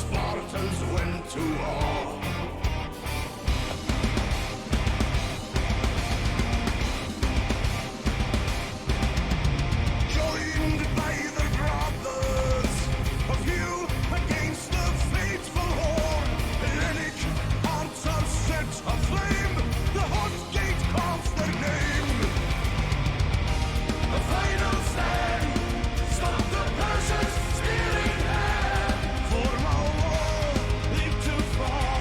Spartans went to war. Joined by the brothers of you against the fateful horde, Hellenic hearts are set aflame. The hot gate calls their name. The final stand. Stop the Persians stealing land. For our war, leap too far.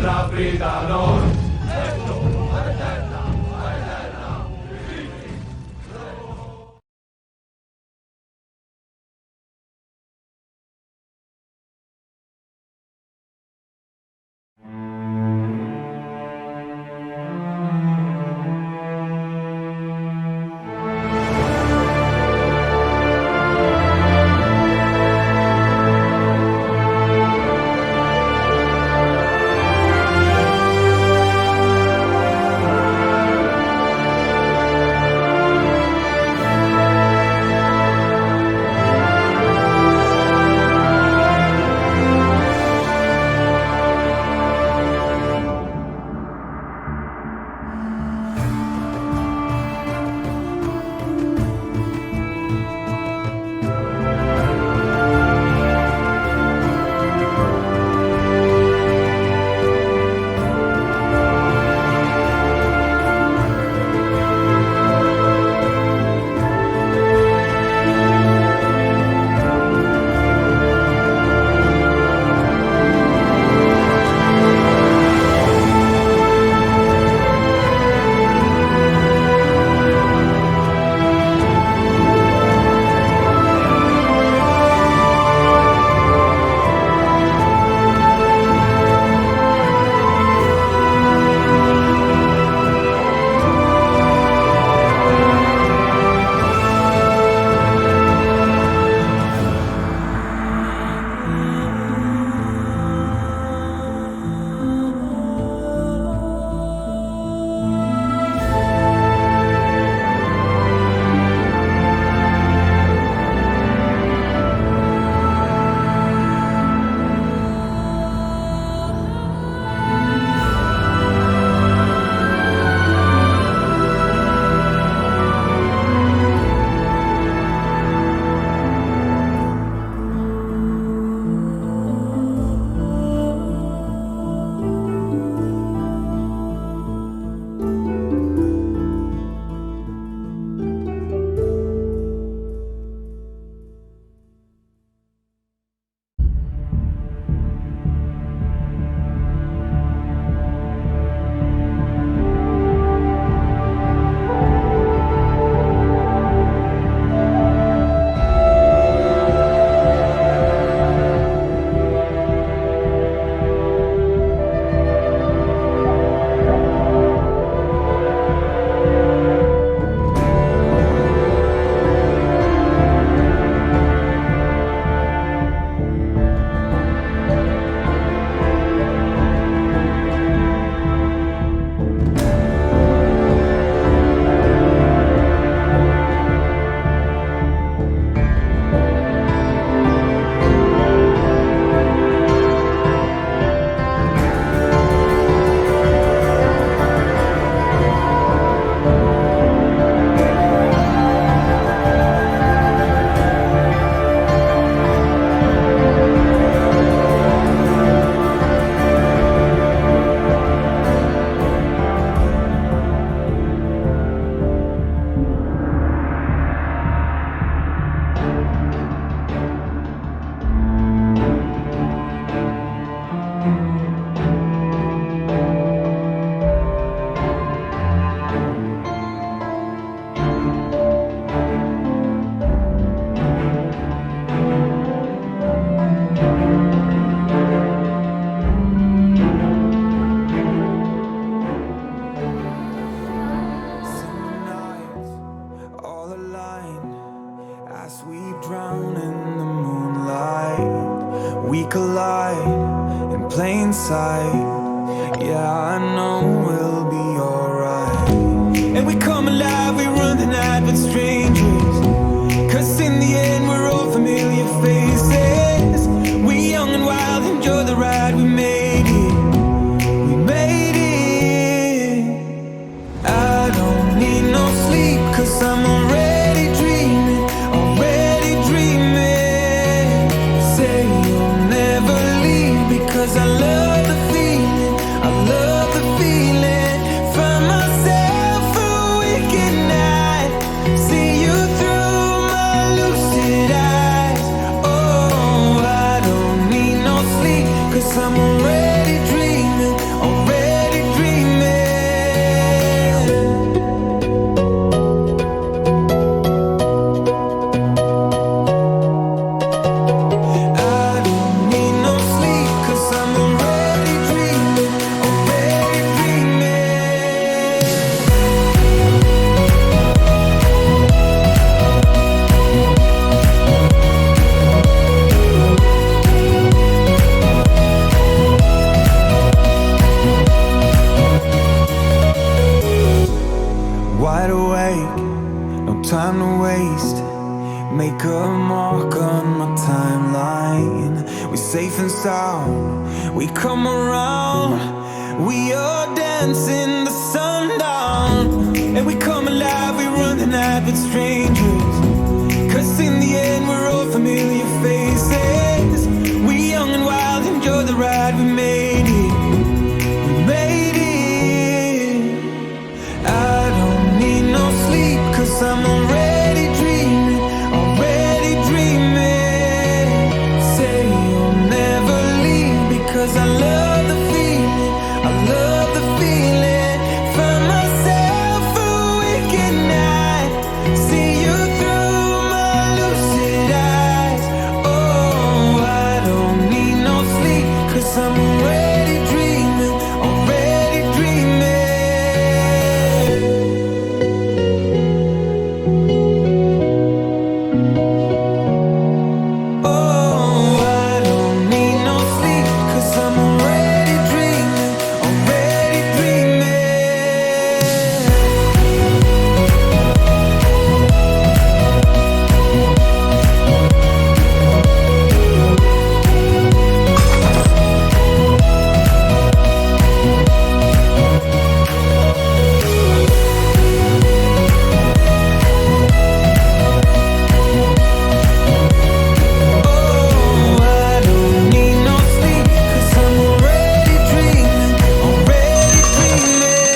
terra frida non. plain sight. Yeah, I know we'll be alright. And we come alive, we run the night with strangers, 'cause in the end we're all familiar faces. We young and wild, enjoy the ride, we made it. We made it. I don't need no sleep, 'cause I'm already dreaming, already dreaming. Say you'll never leave, because I love the feeling, I love the feeling. Find myself a wicked night, see you through my lucid eyes. Oh, I don't need no sleep, 'cause I'm already dreaming, safe and sound. We come around, we are dancing the sundown, and we come alive, we run the night with strangers. 'Cause in the end we're all familiar faces. We young and wild, enjoy the ride, we made it. We made it. I don't need no sleep, 'cause I'm already dreaming, already dreaming. Say you'll never leave, because I love the feeling, I love the feeling. Find myself awake at night, see you through my lucid eyes. Oh, I don't need no sleep, 'cause I'm already dreaming, already dreaming. Oh, I don't need no sleep, 'cause I'm already dreaming, already dreaming. Oh, I don't need no sleep, 'cause I'm already dreaming, already dreaming.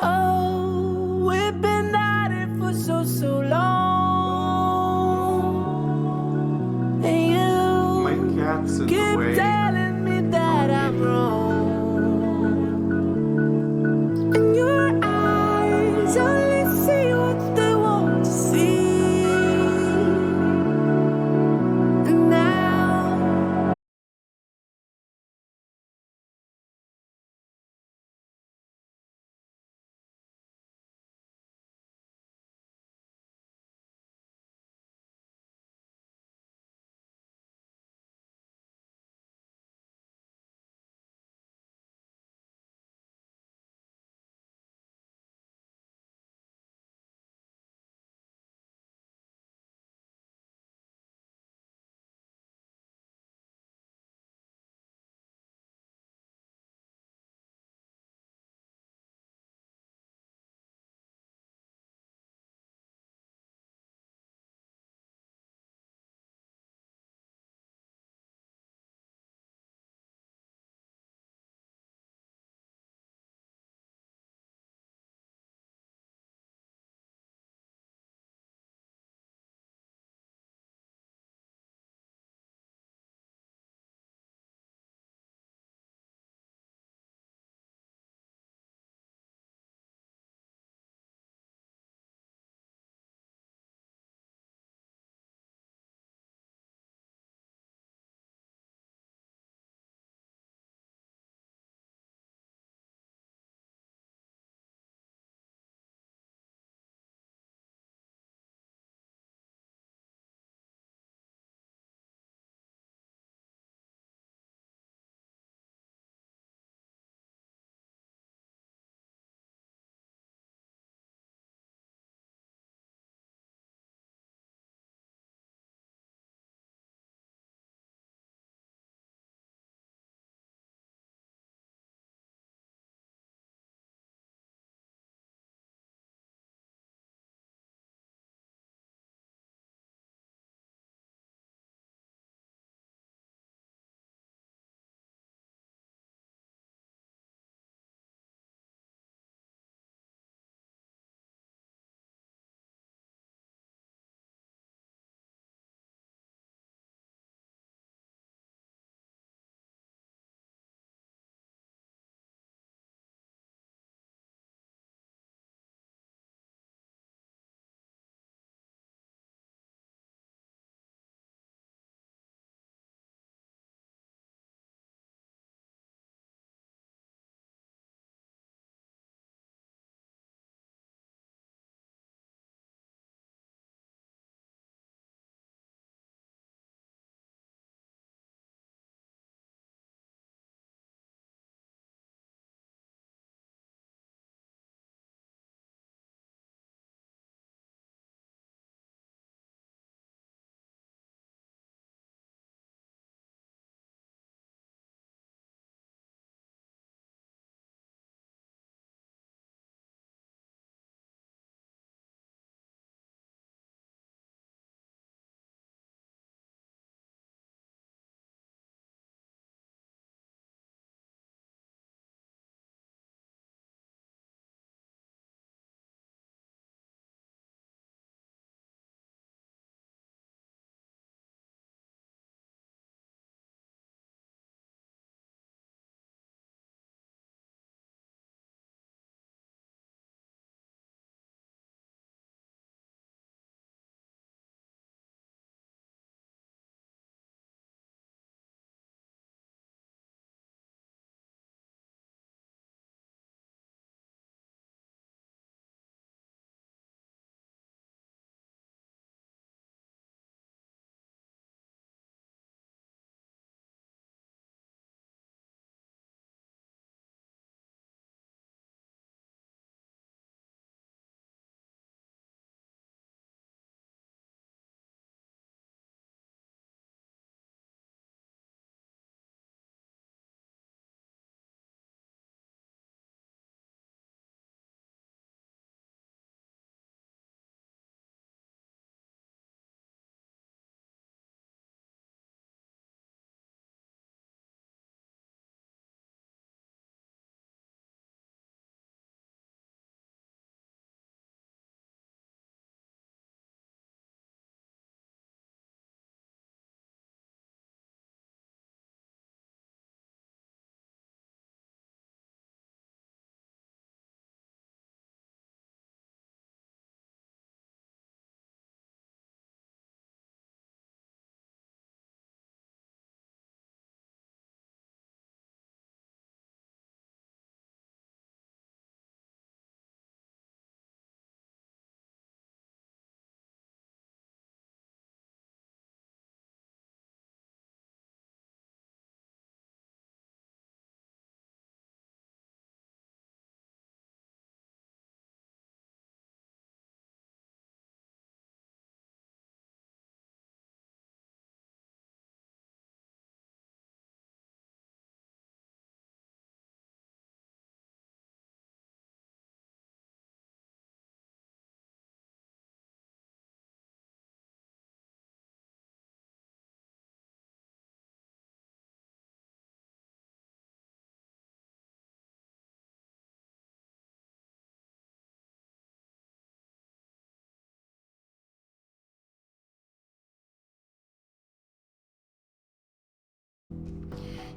Oh, we've been at it for so long, and you My cat's in the keep way. telling me that I'm wrong. And your eyes only see what they want to see. And now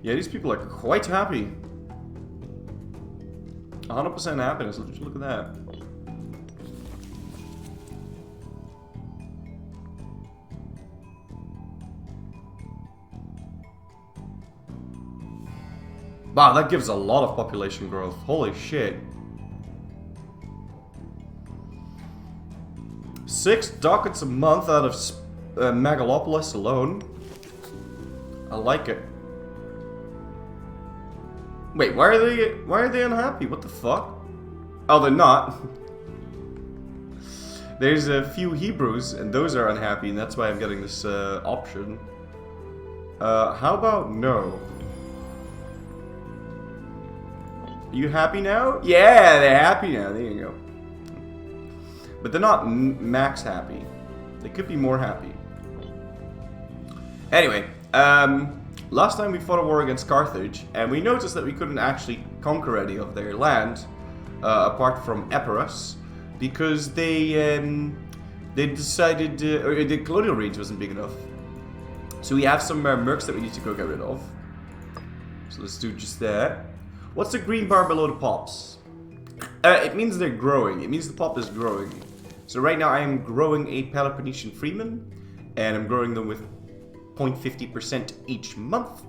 Yeah, these people are quite happy. 100% happiness. Look at that. Wow, that gives a lot of population growth. Holy shit. 6 ducats a month out of Megalopolis alone. I like it. Wait, why are they unhappy? What the fuck? Oh, they're not. There's a few Hebrews, and those are unhappy, and that's why I'm getting this option. How about no? You happy now? Yeah, they're happy now. There you go. But they're not max happy. They could be more happy. Anyway, last time we fought a war against Carthage, and we noticed that we couldn't actually conquer any of their land, apart from Epirus, because they decided the colonial range wasn't big enough. So we have some mercs that we need to go get rid of. So let's do just that. What's the green bar below the pops? It means they're growing. It means the pop is growing. So right now I am growing a Peloponnesian freeman, and I'm growing them with 0.50% each month,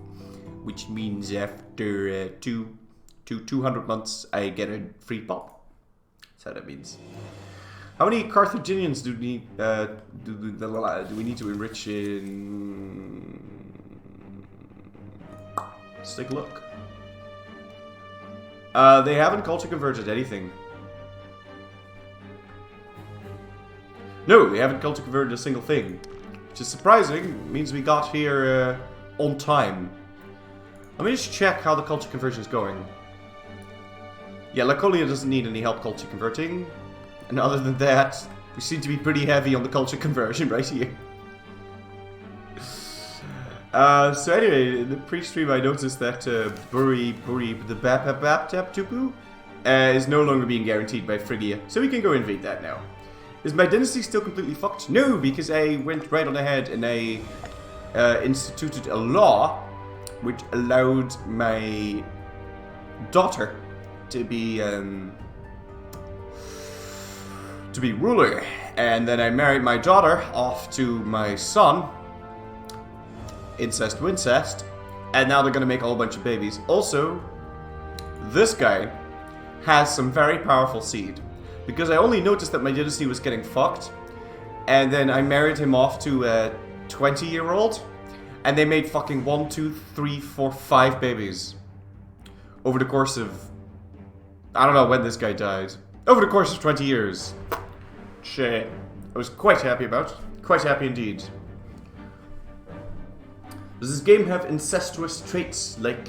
which means after 200 months I get a free pop. That's how that means. How many Carthaginians do we need to enrich in? Let's take a look. They haven't culture converted anything. No, they haven't culture converted a single thing. Which is surprising. It means we got here on time. Let me just check how the culture conversion is going. Yeah, Laconia doesn't need any help culture converting. And other than that, we seem to be pretty heavy on the culture conversion right here. So anyway, in the pre-stream I noticed that Buri the Baptaptupu is no longer being guaranteed by Phrygia, so we can go invade that now. Is my dynasty still completely fucked? No, because I went right on ahead and I instituted a law which allowed my daughter to be ruler, and then I married my daughter off to my son. Incest wincest, and now they're gonna make a whole bunch of babies. Also, this guy has some very powerful seed, because I only noticed that my dynasty was getting fucked, and then I married him off to a 20-year-old, and they made fucking 1, 2, 3, 4, 5 babies over the course of, I don't know when this guy died, over the course of 20 years. Shit, I was quite happy about it. Quite happy indeed. Does this game have incestuous traits like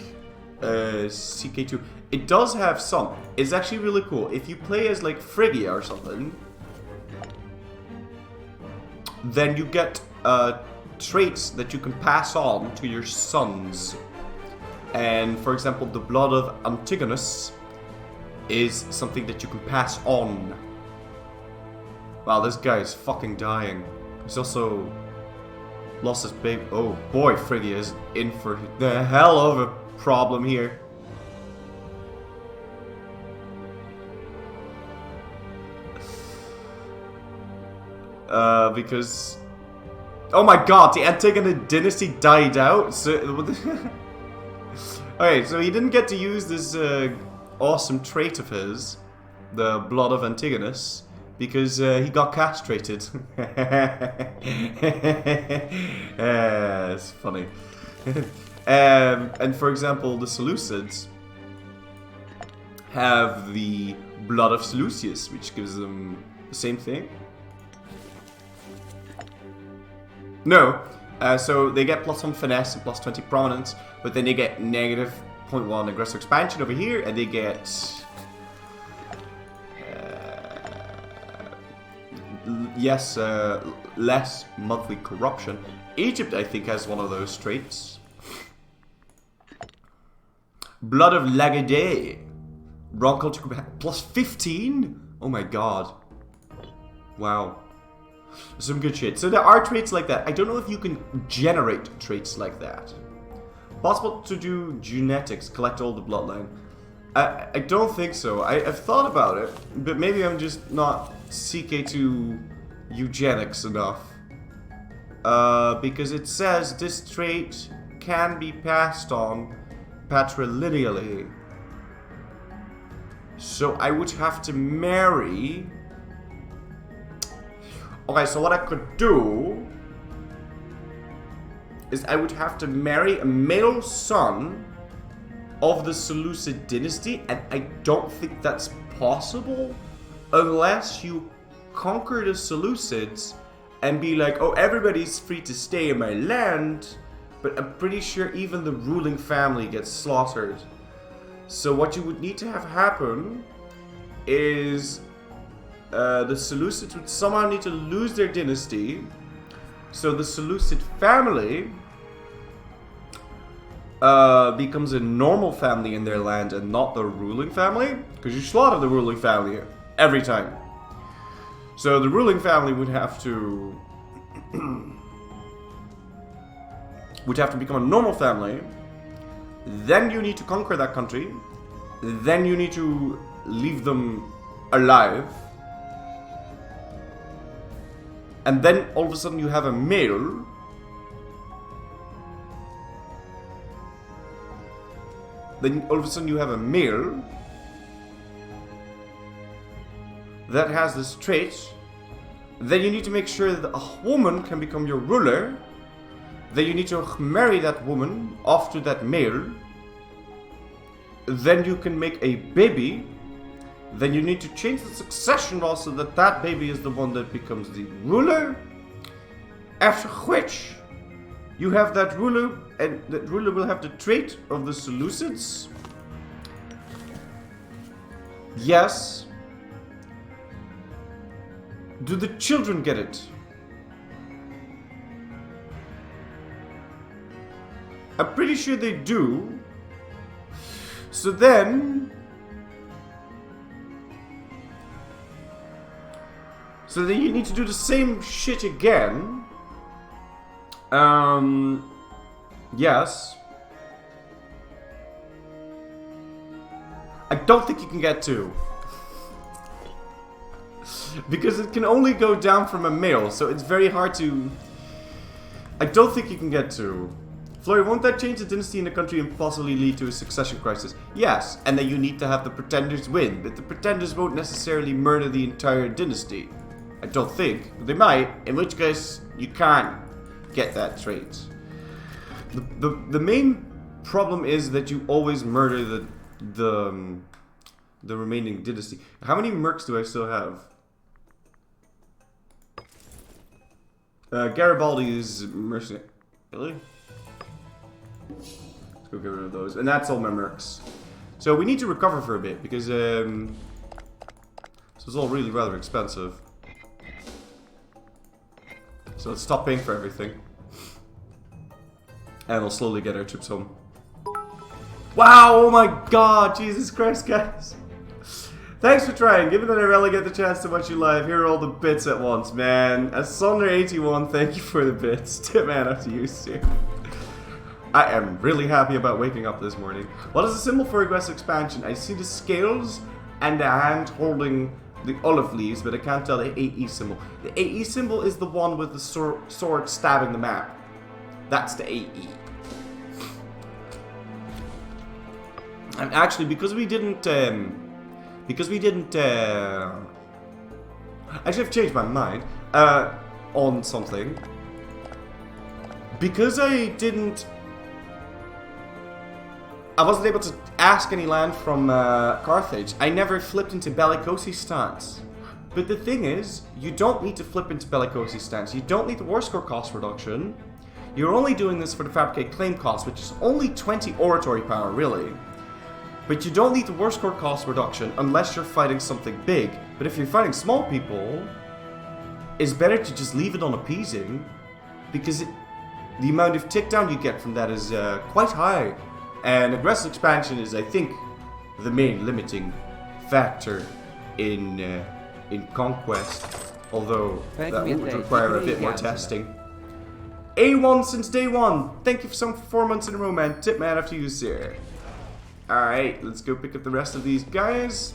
CK2? It does have some. It's actually really cool. If you play as like Phrygia or something, then you get traits that you can pass on to your sons. And for example, the blood of Antigonus is something that you can pass on. Wow, this guy is fucking dying. He's also lost his baby. Oh boy, Phrygia is in for the hell of a problem here. Because... oh my god, the Antigone dynasty died out? So... okay, so he didn't get to use this awesome trait of his, the blood of Antigonus, because he got castrated. It's funny. And for example, the Seleucids have the blood of Seleucus, which gives them the same thing. No, so they get +1 finesse and +20 prominence, but then they get -0.1 aggressive expansion over here, and they get less monthly corruption. Egypt, I think, has one of those traits. Blood of Lagade. Wrong culture +15? Oh my god. Wow. Some good shit. So there are traits like that. I don't know if you can generate traits like that. Possible to do genetics, collect all the bloodline. I don't think so. I've thought about it, but maybe I'm just not CK2 eugenics enough. Because it says this trait can be passed on patrilineally. So I would have to marry... Okay, so what I could do is I would have to marry a male son of the Seleucid dynasty, and I don't think that's possible unless you conquer the Seleucids and be like, oh, everybody's free to stay in my land, but I'm pretty sure even the ruling family gets slaughtered. So what you would need to have happen is the Seleucids would somehow need to lose their dynasty, so the Seleucid family becomes a normal family in their land and not the ruling family, because you slaughter the ruling family every time. So the ruling family would have to become a normal family. Then you need to conquer that country. Then you need to leave them alive. And then all of a sudden you have a male. Then all of a sudden you have a male that has this trait. Then you need to make sure that a woman can become your ruler. Then you need to marry that woman off to that male. Then you can make a baby. Then you need to change the succession law so that that baby is the one that becomes the ruler. After which, you have that ruler, and that ruler will have the trait of the Seleucids. Yes. Do the children get it? I'm pretty sure they do. So then... you need to do the same shit again. Yes. I don't think you can get 2. Because it can only go down from a male, so it's very hard to... I don't think you can get 2. Flurry, won't that change the dynasty in the country and possibly lead to a succession crisis? Yes, and then you need to have the pretenders win, but the pretenders won't necessarily murder the entire dynasty. I don't think, but they might, in which case you can't get that trait. The main problem is that you always murder the remaining dynasty. How many mercs do I still have? Garibaldi is mercenary. Really? Let's go get rid of those. And that's all my mercs. So we need to recover for a bit because so it's all really rather expensive. So let's stop paying for everything. And we'll slowly get our troops home. Wow, oh my god, Jesus Christ, guys. Thanks for trying. Given that I rarely get the chance to watch you live, here are all the bits at once, man. Asunder81, thank you for the bits. Man, up to you, Stu. I am really happy about waking up this morning. What is the symbol for aggressive expansion? I see the scales and the hand holding the olive leaves, but I can't tell the AE symbol. The AE symbol is the one with the sword stabbing the map. That's the AE. And actually, because we didn't, actually I've changed my mind, on something. Because I wasn't able to ask any land from Carthage. I never flipped into bellicosi stance. But the thing is, you don't need to flip into bellicosi stance. You don't need the war score cost reduction. You're only doing this for the fabricate claim cost, which is only 20 oratory power, really. But you don't need the war score cost reduction unless you're fighting something big. But if you're fighting small people, it's better to just leave it on appeasing, because the amount of tick down you get from that is quite high. And aggressive expansion is, I think, the main limiting factor in Conquest. Although that would require a bit more testing. A1 since day one. Thank you for some 4 months in a row, man. Tip man after you, sir. Alright, let's go pick up the rest of these guys.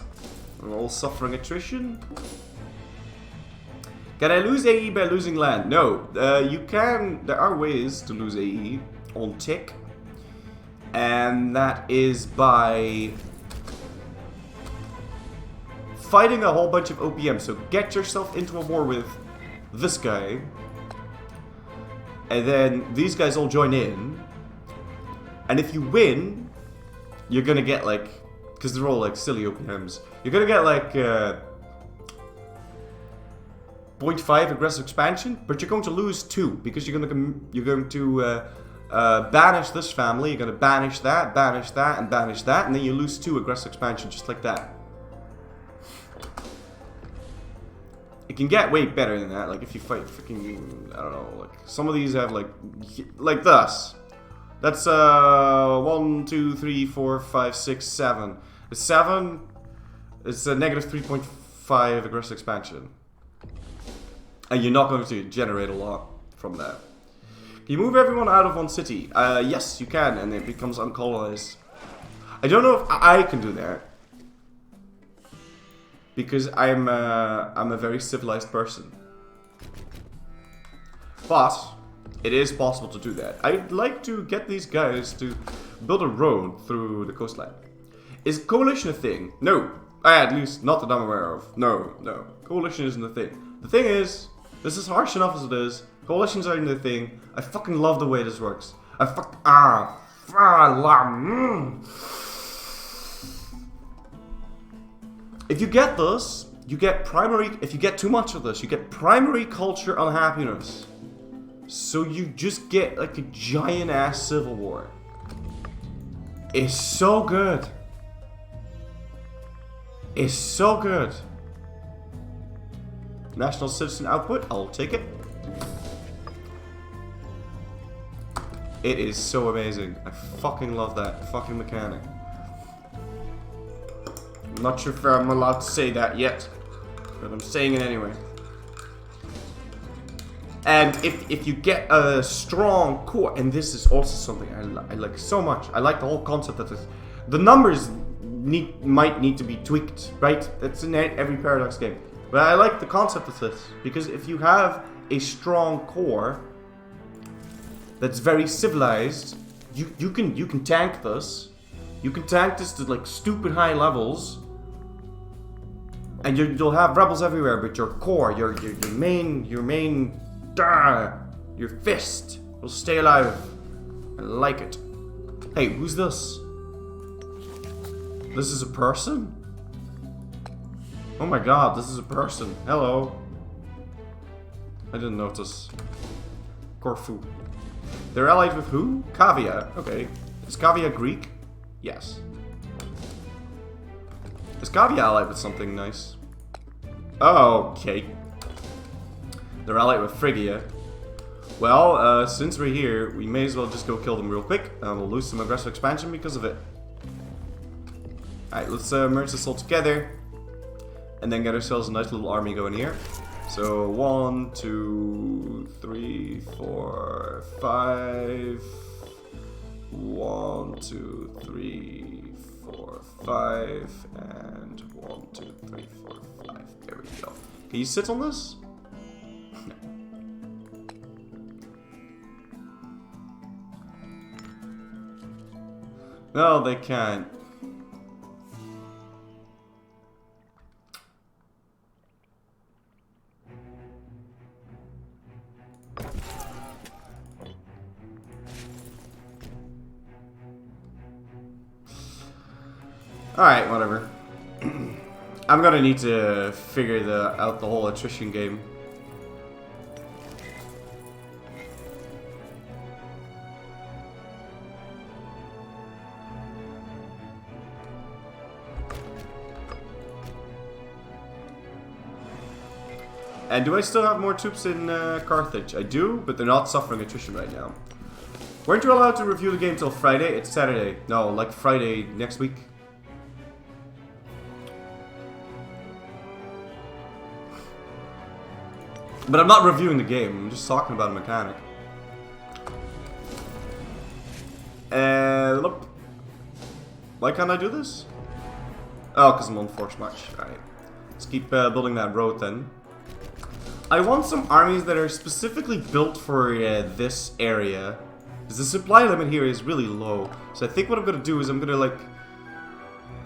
We're all suffering attrition. Can I lose AE by losing land? No. You can. There are ways to lose AE on tick. And that is by fighting a whole bunch of OPM. So get yourself into a war with this guy. And then these guys all join in. And if you win, you're gonna get like, because they're all like silly OPMs, you're gonna get like 0.5 aggressive expansion, but you're going to lose 2 because you're going to banish this family. You're gonna banish that, and banish that, and then you lose 2 aggressive expansion just like that. It can get way better than that. Like if you fight freaking, I don't know, like some of these have like this. That's 1, 2, 3, 4, 5, 6, 7. 7 is a negative 3.5 aggressive expansion. And you're not going to generate a lot from that. Can you move everyone out of one city? Yes, you can, and it becomes uncolonized. I don't know if I can do that. Because I'm a very civilized person. But it is possible to do that. I'd like to get these guys to build a road through the coastline. Is coalition a thing? No. At least not that I'm aware of. No. Coalition isn't a thing. The thing is, this is harsh enough as it is. Coalitions aren't a thing. I fucking love the way this works. If you get this, you get primary. If you get too much of this, you get primary culture unhappiness. So you just get like a giant ass civil war. It's so good. It's so good. National citizen output, I'll take it. It is so amazing. I fucking love that fucking mechanic. I'm not sure if I'm allowed to say that yet, but I'm saying it anyway. And if you get a strong core, and this is also something I like so much. I like the whole concept of this. The numbers might need to be tweaked, right? It's in every Paradox game. But I like the concept of this, because if you have a strong core that's very civilized, you can tank this. You can tank this to like stupid high levels. And you'll have rebels everywhere, but your core, your fist will stay alive. I like it. Hey, who's this? This is a person? Oh my god, this is a person. Hello. I didn't notice. Corfu. They're allied with who? Kavia. Okay. Is Kavia Greek? Yes. Is Kavia allied with something nice? Oh, okay. They're allied with Phrygia. Well, since we're here, we may as well just go kill them real quick. And we'll lose some aggressive expansion because of it. Alright, let's merge this all together. And then get ourselves a nice little army going here. So, 1, 2, 3, 4, 5. 1, 2, 3, 4, 5. And 1, 2, 3, 4, 5. There we go. Can you sit on this? No, they can't. Alright, whatever. I'm gonna need to figure out the whole attrition game. And do I still have more troops in Carthage? I do, but they're not suffering attrition right now. Weren't you allowed to review the game till Friday? It's Saturday. No, like Friday next week. But I'm not reviewing the game, I'm just talking about a mechanic. Look. Why can't I do this? Oh, because I'm on force march. Alright. Let's keep building that road then. I want some armies that are specifically built for this area. Because the supply limit here is really low. So I think what I'm going to do is I'm going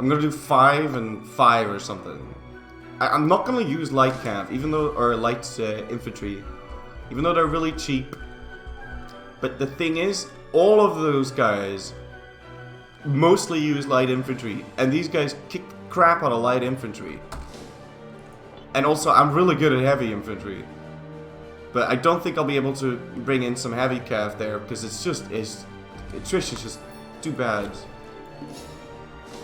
to do 5 and 5 or something. I'm not going to use light cav, even though, or light infantry. Even though they're really cheap. But the thing is, all of those guys mostly use light infantry, and these guys kick crap out of light infantry. And also, I'm really good at heavy infantry, but I don't think I'll be able to bring in some heavy cav there because attrition's just too bad.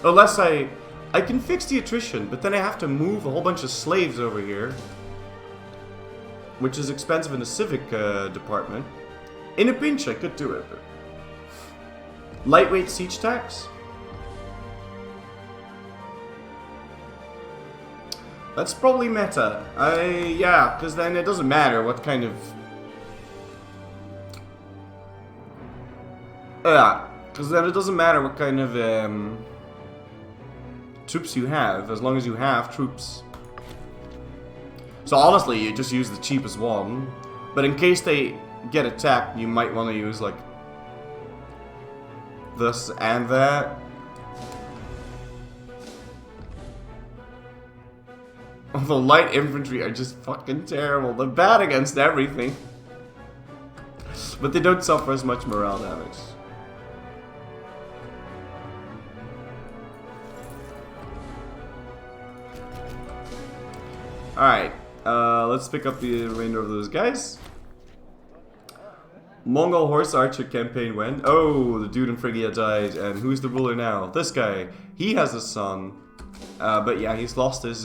Unless I can fix the attrition, but then I have to move a whole bunch of slaves over here, which is expensive in the civic department. In a pinch, I could do it, but lightweight siege tax? That's probably meta. Yeah, because then it doesn't matter what kind of... because then it doesn't matter what kind of troops you have, as long as you have troops. So honestly, you just use the cheapest one. But in case they get attacked, you might want to use like this and that. The light infantry are just fucking terrible. They're bad against everything. But they don't suffer as much morale damage. Alright, let's pick up the remainder of those guys. Mongol Horse Archer campaign went. Oh, the dude in Phrygia died. And who's the ruler now? This guy. He has a son. But yeah, he's lost his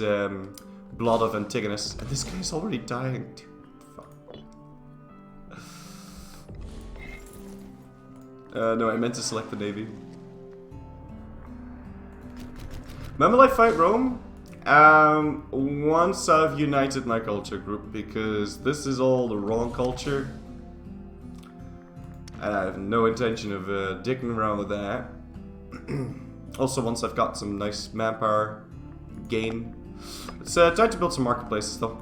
blood of Antigonus. And this guy's already dying. Dude, fuck. No, I meant to select the navy. Remember I fight Rome? Once I've united my culture group, because this is all the wrong culture. And I have no intention of dicking around with that. Also, once I've got some nice manpower gain. It's time to build some marketplaces though.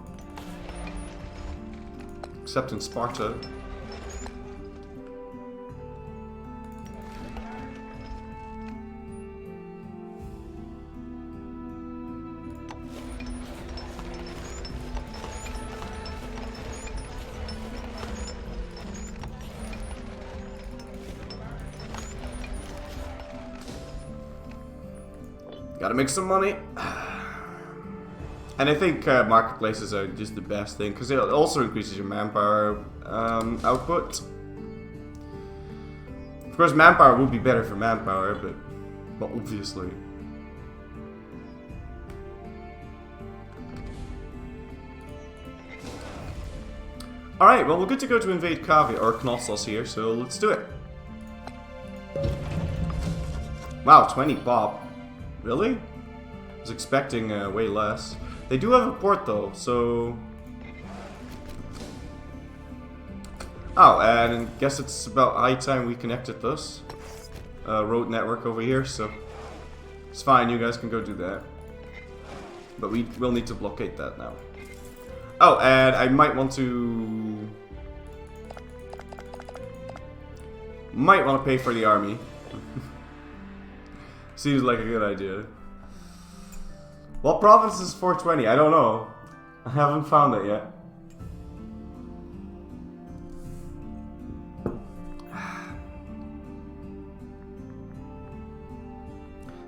Except in Sparta. Gotta make some money. And I think marketplaces are just the best thing because it also increases your manpower output. Of course, manpower would be better for manpower, but obviously. Alright, well, we're good to go to invade Kavia, or Knossos here, so let's do it. Wow, 20 pop. Really? I was expecting way less. They do have a port though, so... Oh, and I guess it's about high time we connected this road network over here, so... It's fine, you guys can go do that. But we will need to blockade that now. Oh, and I might want to... Might want to pay for the army. Seems like a good idea. What province is 420? I don't know. I haven't found it yet.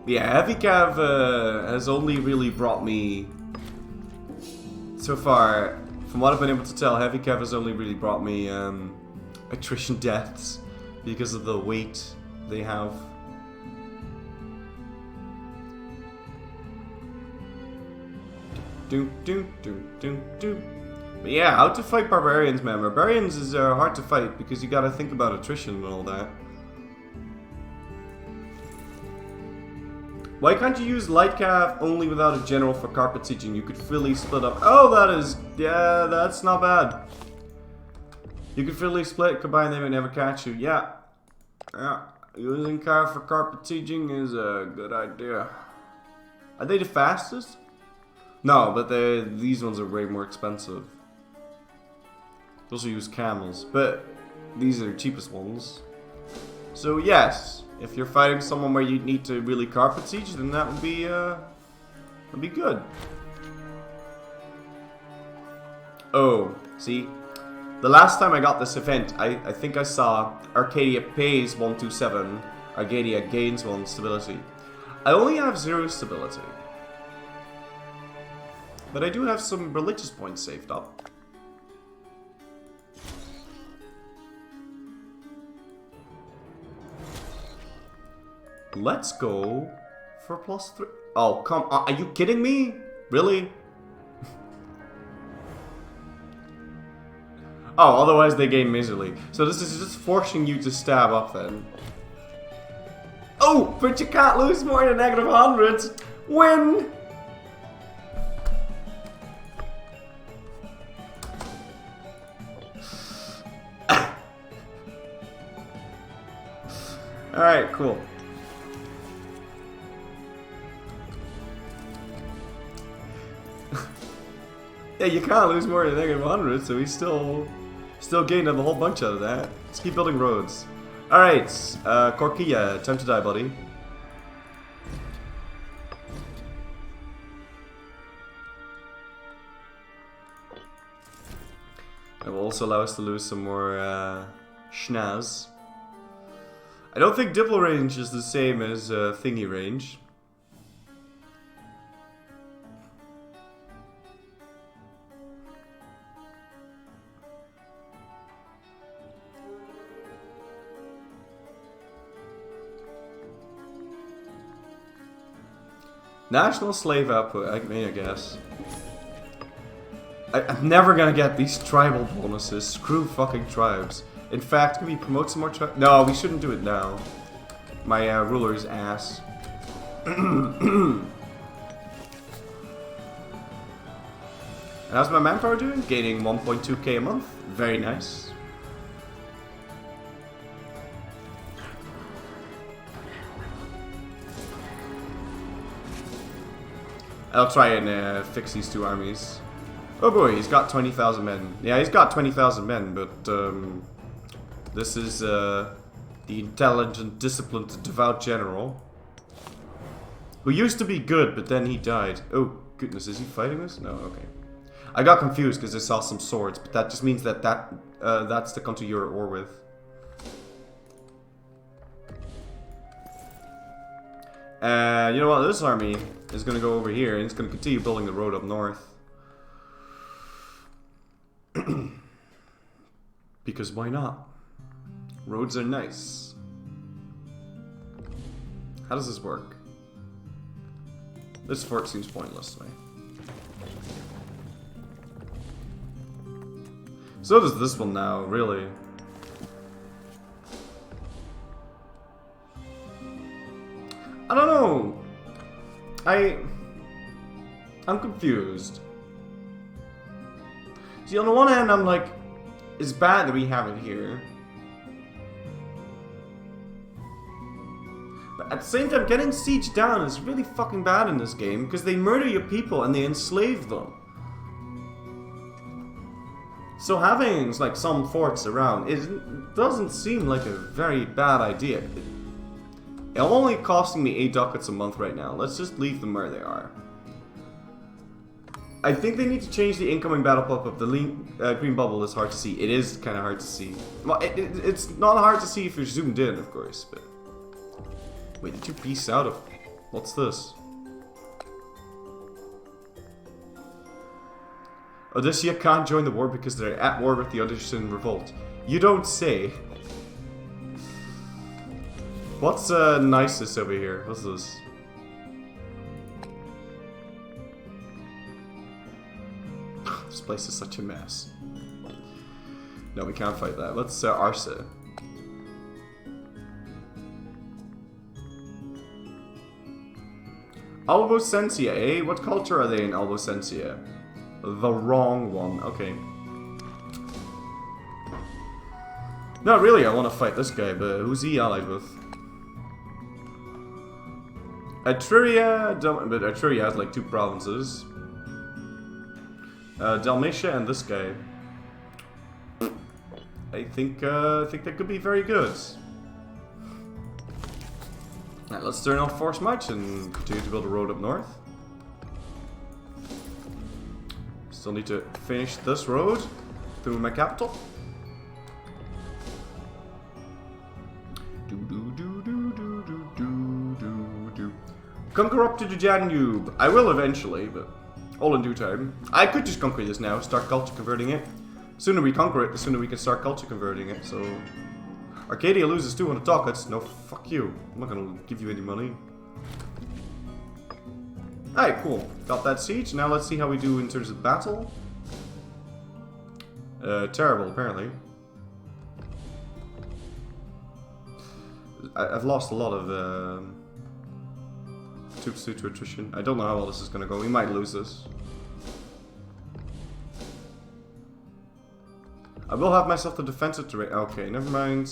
Yeah, Heavy Cav has only really brought me... So far, from what I've been able to tell, Heavy Cav has only really brought me attrition deaths because of the weight they have. But yeah, how to fight barbarians, man. Barbarians is hard to fight because you gotta think about attrition and all that. Why can't you use light cav only without a general for carpet sieging? You could freely split up. Oh, that is... Yeah, that's not bad. You could freely split, combine them and never catch you. Yeah. Yeah. Using car for carpet-sieging is a good idea. Are they the fastest? No, but these ones are way more expensive. They also use camels, but these are the cheapest ones. So yes, if you're fighting someone where you need to really carpet siege, then that would be good. Oh, see, the last time I got this event, I think I saw Arcadia pays 127, Arcadia gains 1 stability. I only have 0 stability, but I do have some religious points saved up. Let's go for +3. Oh, come on. Are you kidding me? Really? Oh, otherwise they gain miserly. So this is just forcing you to stab up then. Oh, but you can't lose more than -100. Win! Alright, cool. Yeah, you can't lose more than -100, so we still gained a whole bunch out of that. Let's keep building roads. Alright, Korkia, time to die, buddy. That will also allow us to lose some more schnaz. I don't think Diplo range is the same as thingy range. National slave output, I mean, I guess. I'm never gonna get these tribal bonuses. Screw fucking tribes. In fact, can we promote some more tribes? No, we shouldn't do it now. My ruler's ass. And how's my manpower doing? Gaining 1.2k a month. Very nice. I'll try and fix these 2 armies. Oh boy, he's got 20,000 men. Yeah, he's got 20,000 men, but this is the intelligent, disciplined, devout general. Who used to be good, but then he died. Oh, goodness, is he fighting this? No, okay. I got confused because I saw some swords, but that just means that that's the country you're at war with. You know what, this army is going to go over here, and it's going to continue building the road up north. Because why not? Roads are nice. How does this work? This fort seems pointless to me. So does this one now, really. I don't know. I'm confused. See, on the one hand, I'm like, it's bad that we have it here. But at the same time, getting siege down is really fucking bad in this game, because they murder your people and they enslave them. So having, like, some forts around, it doesn't seem like a very bad idea. It's only costing me 8 ducats a month right now. Let's just leave them where they are. I think they need to change the incoming battle pop-up. The green bubble is hard to see. It is kind of hard to see. Well, it's not hard to see if you're zoomed in, of course, but... Wait, did you piece out of... What's this? Odysseus can't join the war because they're at war with the Odyssean revolt. You don't say. What's nicest over here? What's this? This place is such a mess. No, we can't fight that. Let's Arsa. Albosensia, eh? What culture are they in Albosensia? The wrong one. Okay. No, really, I want to fight this guy, but who's he allied with? Etruria, but Etruria has like 2 provinces. Dalmatia and this guy. I think that could be very good. Alright, let's turn off Force March and continue to build a road up north. Still need to finish this road through my capital. Conquer up to the Danube. I will eventually, but all in due time. I could just conquer this now, start culture converting it. The sooner we conquer it, the sooner we can start culture converting it, so... Arcadia loses 200 ducats. No, fuck you. I'm not gonna give you any money. Alright, cool. Got that siege. Now let's see how we do in terms of battle. Terrible, apparently. I've lost a lot of troops due to attrition. I don't know how well this is gonna go. We might lose this. I will have myself the defensive terrain. Okay, never mind.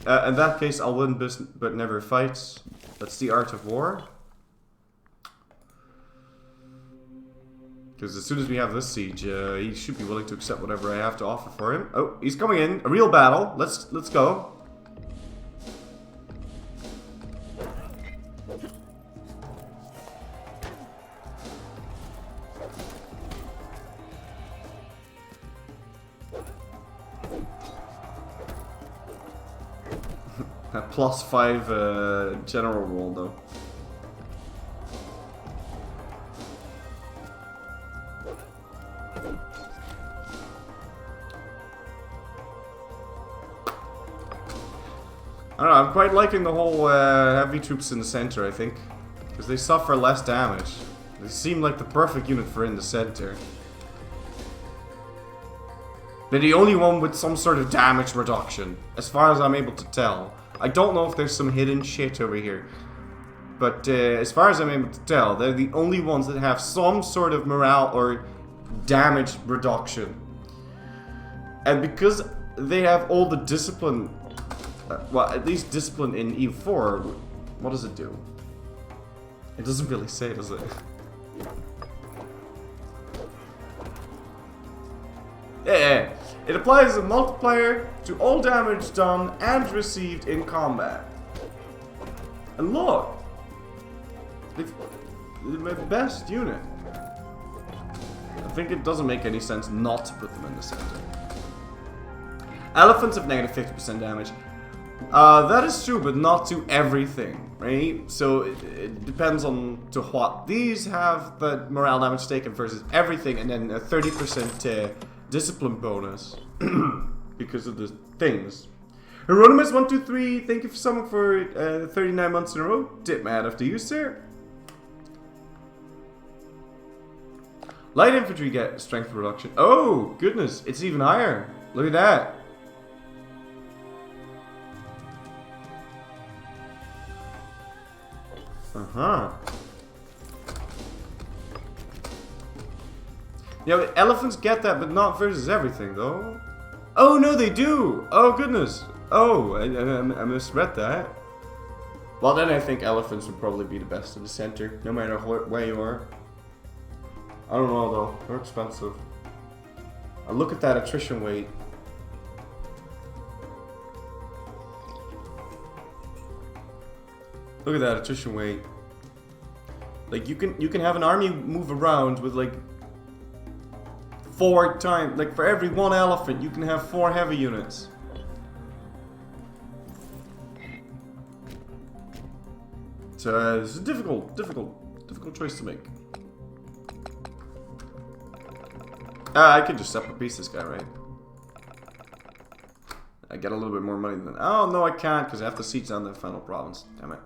In that case, I'll win but never fight. That's the art of war. Because as soon as we have this siege, he should be willing to accept whatever I have to offer for him. Oh, he's coming in. A real battle. Let's go. A +5 general roll though. I don't know, I'm quite liking the whole heavy troops in the center, I think. Because they suffer less damage. They seem like the perfect unit for in the center. They're the only one with some sort of damage reduction, as far as I'm able to tell. I don't know if there's some hidden shit over here. But as far as I'm able to tell, they're the only ones that have some sort of morale or damage reduction. And because they have all the discipline, well, at least discipline in E4, what does it do? It doesn't really say, does it? Yeah. It applies a multiplier to all damage done and received in combat. And look! They're my best unit. I think it doesn't make any sense not to put them in the center. Elephants have negative 50% damage. That is true, but not to everything, right? So it depends on to what. These have the morale damage taken versus everything, and then a 30% discipline bonus because of the things. Hieronymus123, thank you so much for 39 months in a row. Tip my hat off to you, sir. Light infantry get strength reduction. Oh, goodness, it's even higher. Look at that. Yeah, but elephants get that, but not versus everything, though. Oh, no, they do! Oh, goodness. Oh, I misread that. Well, then I think elephants would probably be the best in the center, no matter where you are. I don't know, though. They're expensive. Look at that attrition weight. Look at that attrition weight. Like, you can have an army move around with, like, 4 times, like for every 1 elephant, you can have 4 heavy units. So it's a difficult choice to make. I could just separate piece this guy, right? I get a little bit more money than. Oh no, I can't because I have to siege down the final province. Damn it.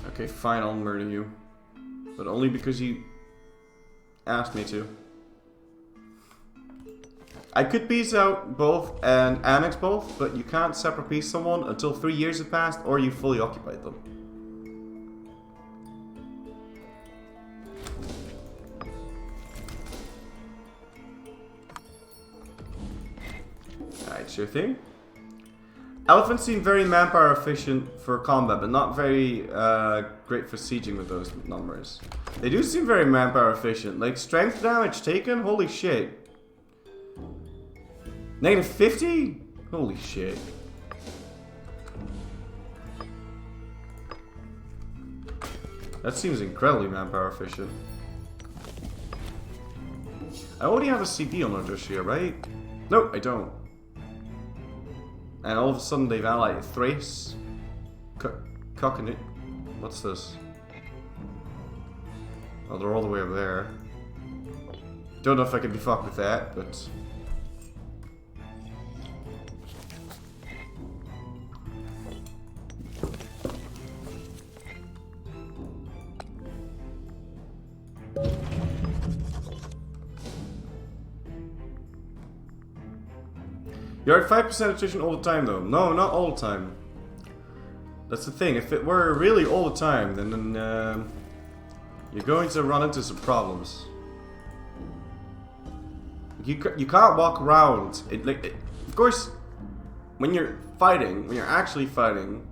Okay, fine, I'll murder you. But only because you asked me to. I could peace out both and annex both, but you can't separate peace someone until 3 years have passed or you fully occupied them. Alright, sure thing. Elephants seem very manpower efficient for combat, but not very great for sieging with those numbers. They do seem very manpower efficient. Like, strength damage taken? Holy shit. Negative 50? Holy shit. That seems incredibly manpower efficient. I already have a CD on Odysseus, right? No, I don't. And all of a sudden they've allied Thrace. Coconut. What's this? Oh, they're all the way over there. Don't know if I can be fucked with that, but... You're at 5% attrition all the time, though. No, not all the time. That's the thing. If it were really all the time, then you're going to run into some problems. You can't walk around. Of course, when you're fighting, when you're actually fighting,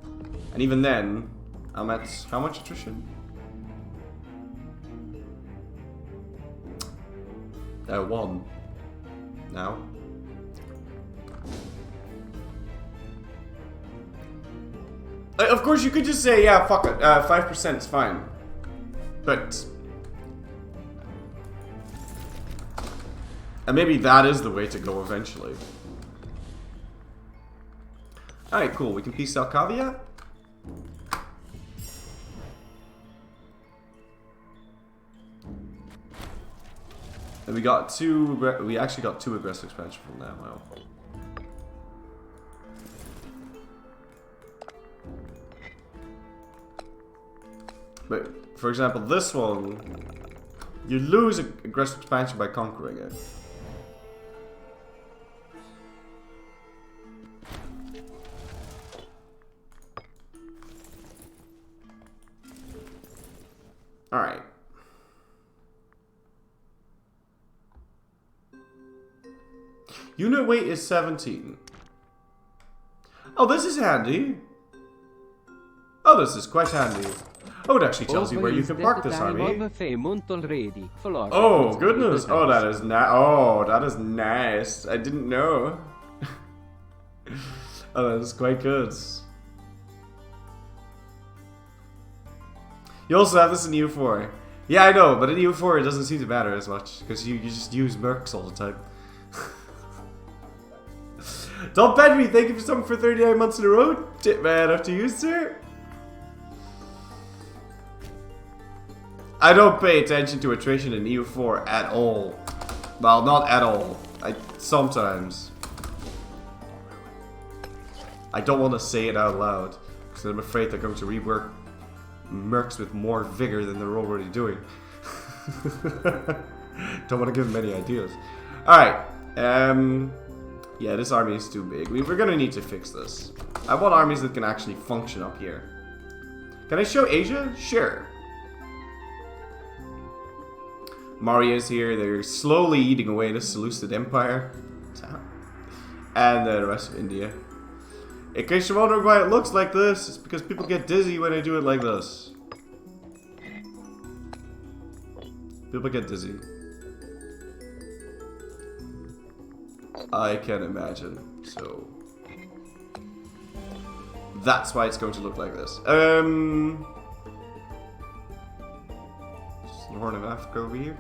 and even then, I'm at how much attrition? 1 now. Of course, you could just say, yeah, fuck it, 5% is fine. But... And maybe that is the way to go eventually. Alright, cool. We can piece out Kavia. And we got we actually got 2 aggressive expansion from that. Wow. But, for example, this one, you lose aggressive expansion by conquering it. Alright. Unit weight is 17. Oh, this is handy. Oh, this is quite handy. Oh, it actually tells you where you can park this army. Oh, goodness. Oh, that is that is nice. I didn't know. Oh, that is quite good. You also have this in EU4. Yeah, I know, but in EU4 it doesn't seem to matter as much, because you just use mercs all the time. Don't bed me, thank you for something for 39 months in a row. Tip man, after you, sir. I don't pay attention to attrition in EU4 at all. Well, not at all. Sometimes. I don't want to say it out loud, because I'm afraid they're going to rework mercs with more vigor than they're already doing. Don't want to give them any ideas. Alright. Yeah, this army is too big. We're going to need to fix this. I want armies that can actually function up here. Can I show Asia? Sure. Maria's here. They're slowly eating away the Seleucid Empire. And the rest of India. In case you're wondering why it looks like this, it's because people get dizzy when I do it like this. People get dizzy. I can imagine. So that's why it's going to look like this. Just the Horn of Africa over here.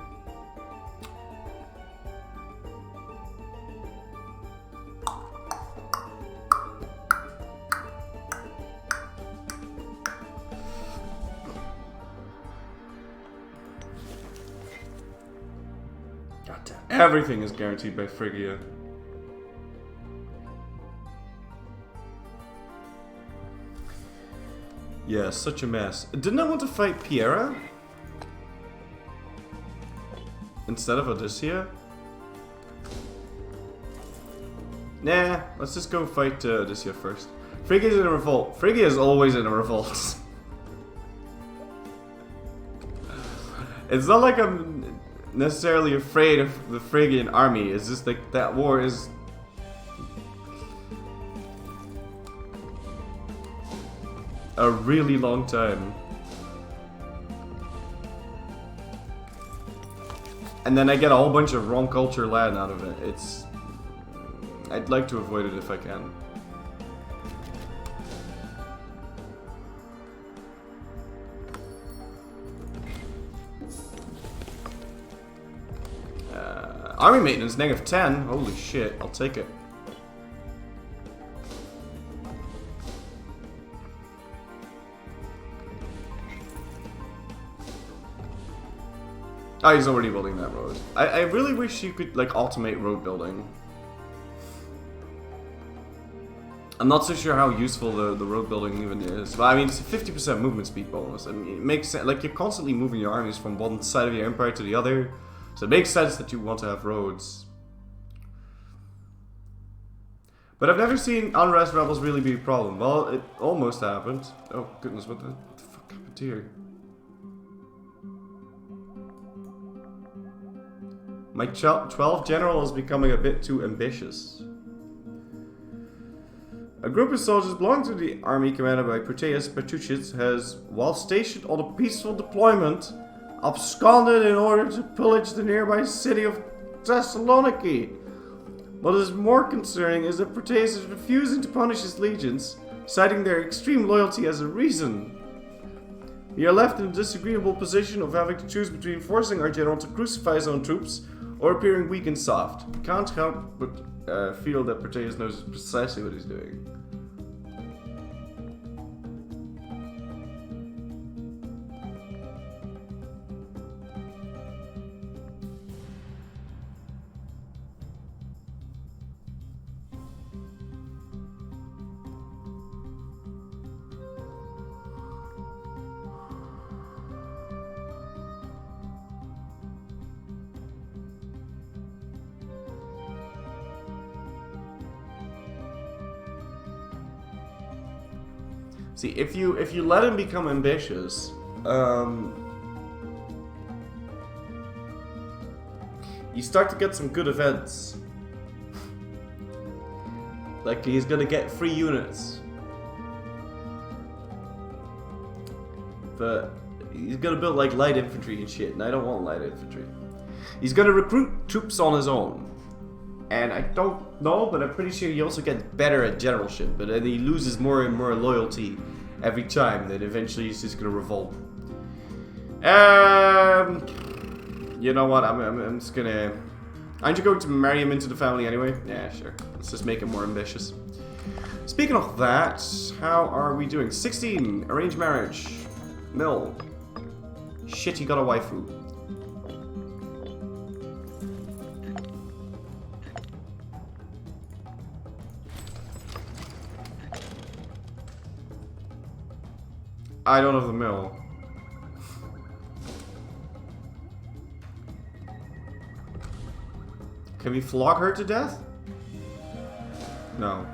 Goddamn. Everything is guaranteed by Phrygia. Yeah, such a mess. Didn't I want to fight Piera? Instead of Odysseus? Nah, let's just go fight Odysseus first. Phrygia's in a revolt. Phrygia is always in a revolt. It's not like I'm necessarily afraid of the Phrygian army. It's just like that war is a really long time. And then I get a whole bunch of wrong culture land out of it. It's... I'd like to avoid it if I can. Army maintenance, -10. Holy shit, I'll take it. Oh, he's already building that road. I really wish you could, like, automate road building. I'm not so sure how useful the road building even is. But I mean, it's a 50% movement speed bonus. I mean, it makes sense. Like, you're constantly moving your armies from one side of your empire to the other. So it makes sense that you want to have roads. But I've never seen unrest rebels really be a problem. Well, it almost happened. Oh, goodness, what the fuck happened here? My 12th general is becoming a bit too ambitious. A group of soldiers belonging to the army commanded by Proteus Petruchis has, while stationed on a peaceful deployment, absconded in order to pillage the nearby city of Thessaloniki. What is more concerning is that Proteus is refusing to punish his legions, citing their extreme loyalty as a reason. We are left in a disagreeable position of having to choose between forcing our general to crucify his own troops or appearing weak and soft. Can't help but feel that Proteus knows precisely what he's doing. See, if you let him become ambitious, you start to get some good events. Like, he's gonna get free units. But he's gonna build like light infantry and shit, and I don't want light infantry. He's gonna recruit troops on his own. And I don't know, but I'm pretty sure he also gets better at generalship, but then he loses more and more loyalty every time, that eventually he's just gonna revolt. You know what, I'm just gonna... Aren't you going to marry him into the family anyway? Yeah, sure. Let's just make him more ambitious. Speaking of that, how are we doing? 16, arranged marriage. Mill. Shit, he got a waifu. I don't have the mill. Can we flog her to death? No.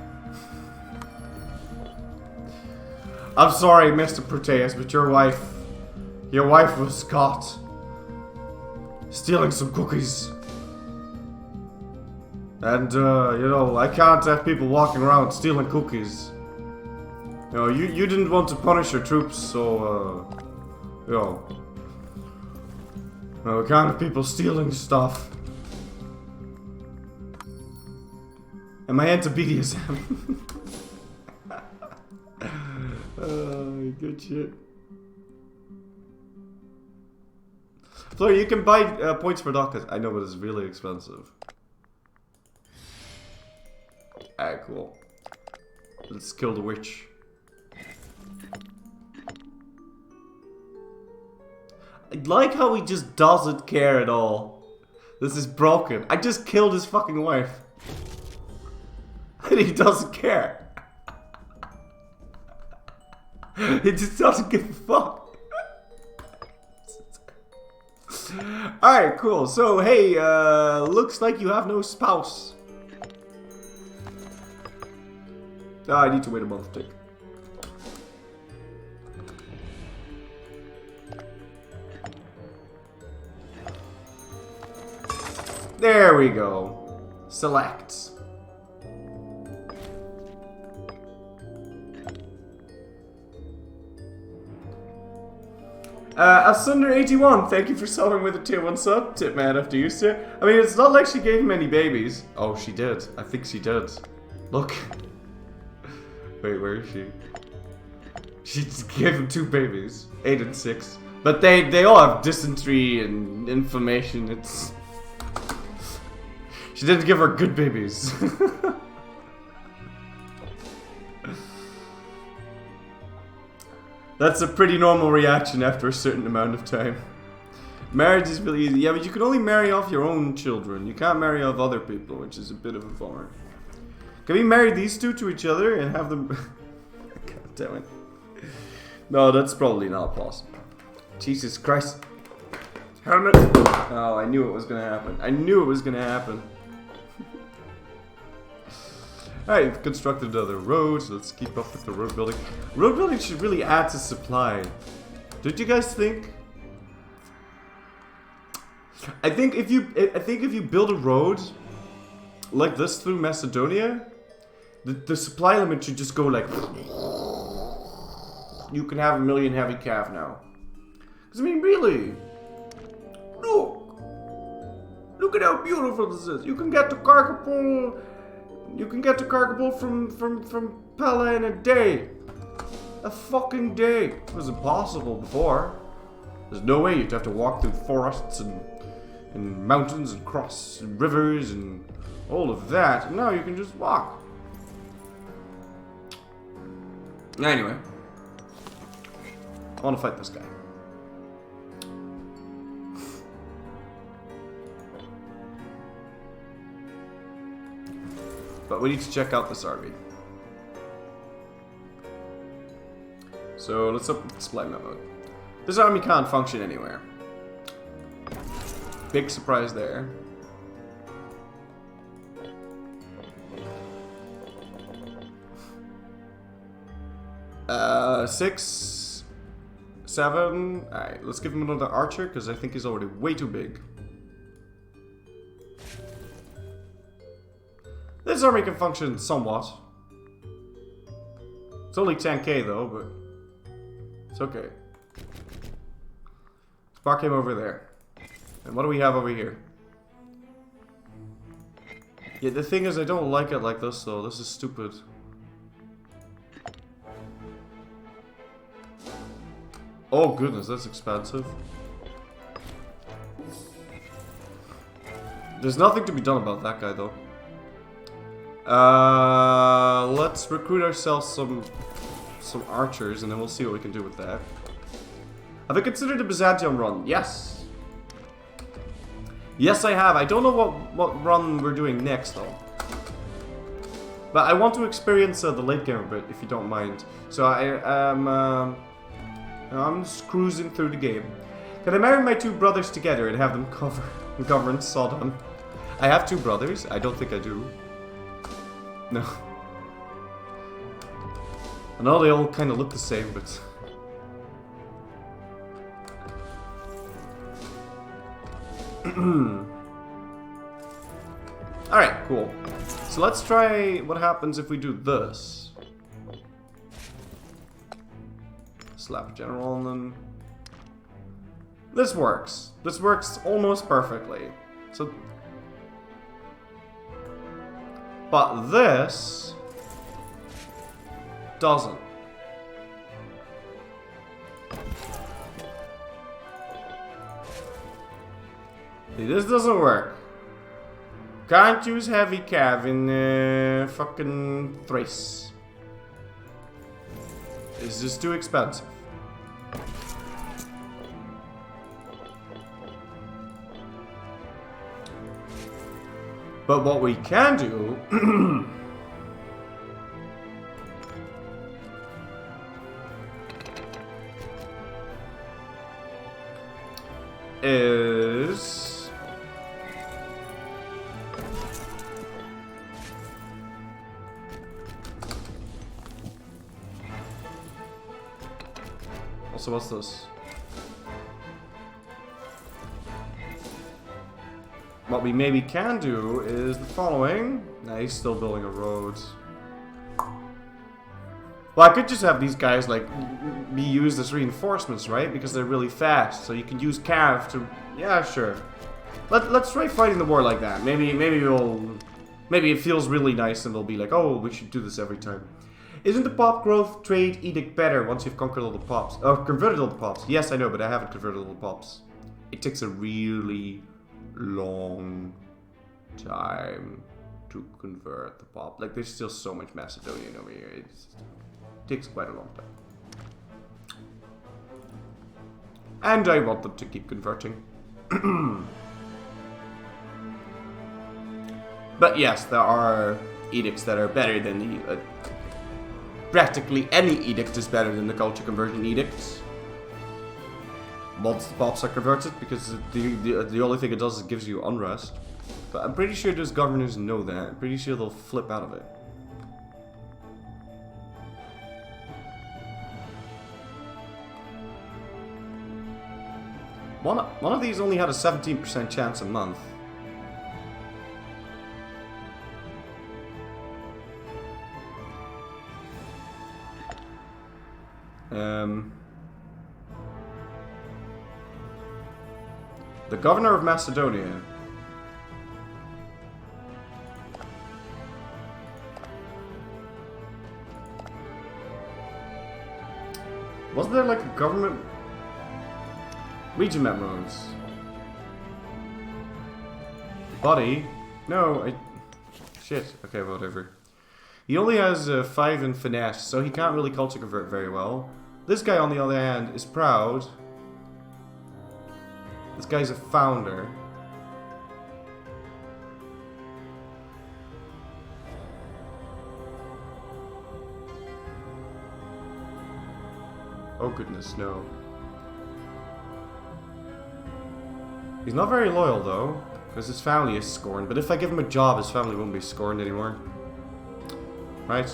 I'm sorry, Mr. Proteus, but your wife was caught stealing some cookies. And, you know, I can't have people walking around stealing cookies. You know, you didn't want to punish your troops, so, you know. We can't have people stealing stuff. Am I into BDSM? Good shit. Fleur, you can buy points for dockers. I know, but it's really expensive. Alright, cool. Let's kill the witch. I like how he just doesn't care at all. This is broken. I just killed his fucking wife. And he doesn't care. He just doesn't give a fuck. Alright, cool. So, hey, looks like you have no spouse. I need to wait a month tick. There we go. Select. Asunder81, thank you for subbing with a tier 1 sub. Tip man after you, sir. I mean, it's not like she gave him any babies. Oh, she did. I think she did. Look. Wait, where is she? She just gave him 2 babies. 8 and 6. But they all have dysentery and inflammation. It's... She didn't give her good babies. That's a pretty normal reaction after a certain amount of time. Marriage is really easy. Yeah, but you can only marry off your own children. You can't marry off other people, which is a bit of a bummer. Can we marry these two to each other and have them... God damn it. No, that's probably not possible. Jesus Christ. Helmet! Oh, I knew it was gonna happen. I knew it was gonna happen. Alright, we've constructed another road, so let's keep up with the road building. Road building should really add to supply. Don't you guys think? I think if you build a road like this through Macedonia, the supply limit should just go like... You can have 1 million heavy cav now. Because I mean, really? Look at how beautiful this is. You can get to Kargopol. You can get to Kargopol from Pella in a day. A fucking day. It was impossible before. There's no way you'd have to walk through forests and mountains and cross rivers and all of that. And now you can just walk. Anyway. I want to fight this guy. But we need to check out this army. So let's open the display mode. This army can't function anywhere. Big surprise there. Six, 7. Alright, let's give him another archer because I think he's already way too big. This army can function somewhat. It's only 10k though, but it's okay. Spark him over there. And what do we have over here? Yeah, the thing is I don't like it like this though. This is stupid. Oh goodness, that's expensive. There's nothing to be done about that guy though. Let's recruit ourselves some archers, and then we'll see what we can do with that. Have I considered the Byzantium run? Yes. Yes, I have. I don't know what run we're doing next, though. But I want to experience the late game a bit, if you don't mind. So I'm just cruising through the game. Can I marry my 2 brothers together and have them govern Sodom? I have 2 brothers. I don't think I do. No. I know they all kind of look the same, but... Alright, cool. So let's try what happens if we do this. Slap general on them. This works. This works almost perfectly. So... But this... doesn't. See, this doesn't work. Can't use heavy cav in fucking Thrace. It's just too expensive. But what we can do is also, what's this? What we maybe can do is the following. Nah, he's still building a road. What Well, I could just have these guys, like, be used as reinforcements, right? Because they're really fast, so you can use Cav to... Yeah, sure. Let's try fighting the war like that. Maybe it feels really nice and they'll be like, oh, we should do this every time. Isn't the pop growth trade edict better once you've conquered all the pops? Oh, converted all the pops. Yes, I know, but I haven't converted all the pops. It takes a really long time to convert the pop. Like, there's still so much Macedonian over here. It takes quite a long time. And I want them to keep converting. But yes, there are edicts that are better than the... practically any edict is better than the culture conversion edicts. Once the pops are converted, because the only thing it does is gives you unrest. But I'm pretty sure those governors know that. I'm pretty sure they'll flip out of it. One of these only had a 17% chance a month. The governor of Macedonia. Wasn't there like a government region map modes? Buddy? No, shit. Okay, whatever. He only has 5 in finesse, so he can't really culture convert very well. This guy, on the other hand, is proud. This guy's a founder. Oh goodness, no. He's not very loyal though, because his family is scorned. But if I give him a job, his family won't be scorned anymore. Right?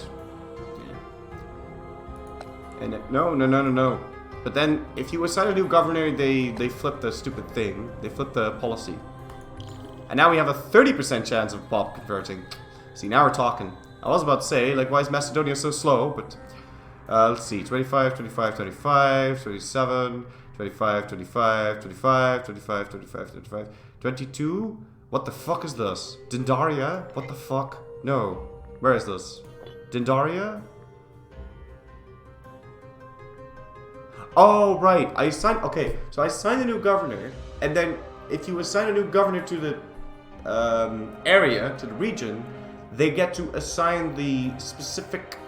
Yeah. And no. But then, if you assign a new governor, they flip the stupid thing. They flip the policy. And now we have a 30% chance of pop converting. See, now we're talking. I was about to say, like, why is Macedonia so slow? But, let's see. 25, 25, 25, 27, 25, 25, 25, 25, 25, 25, 22? What the fuck is this? Dindaria? What the fuck? No. Where is this? Dindaria? Oh, right. I assigned... Okay, so I assigned a new governor, and then if you assign a new governor to the area, to the region, they get to assign the specific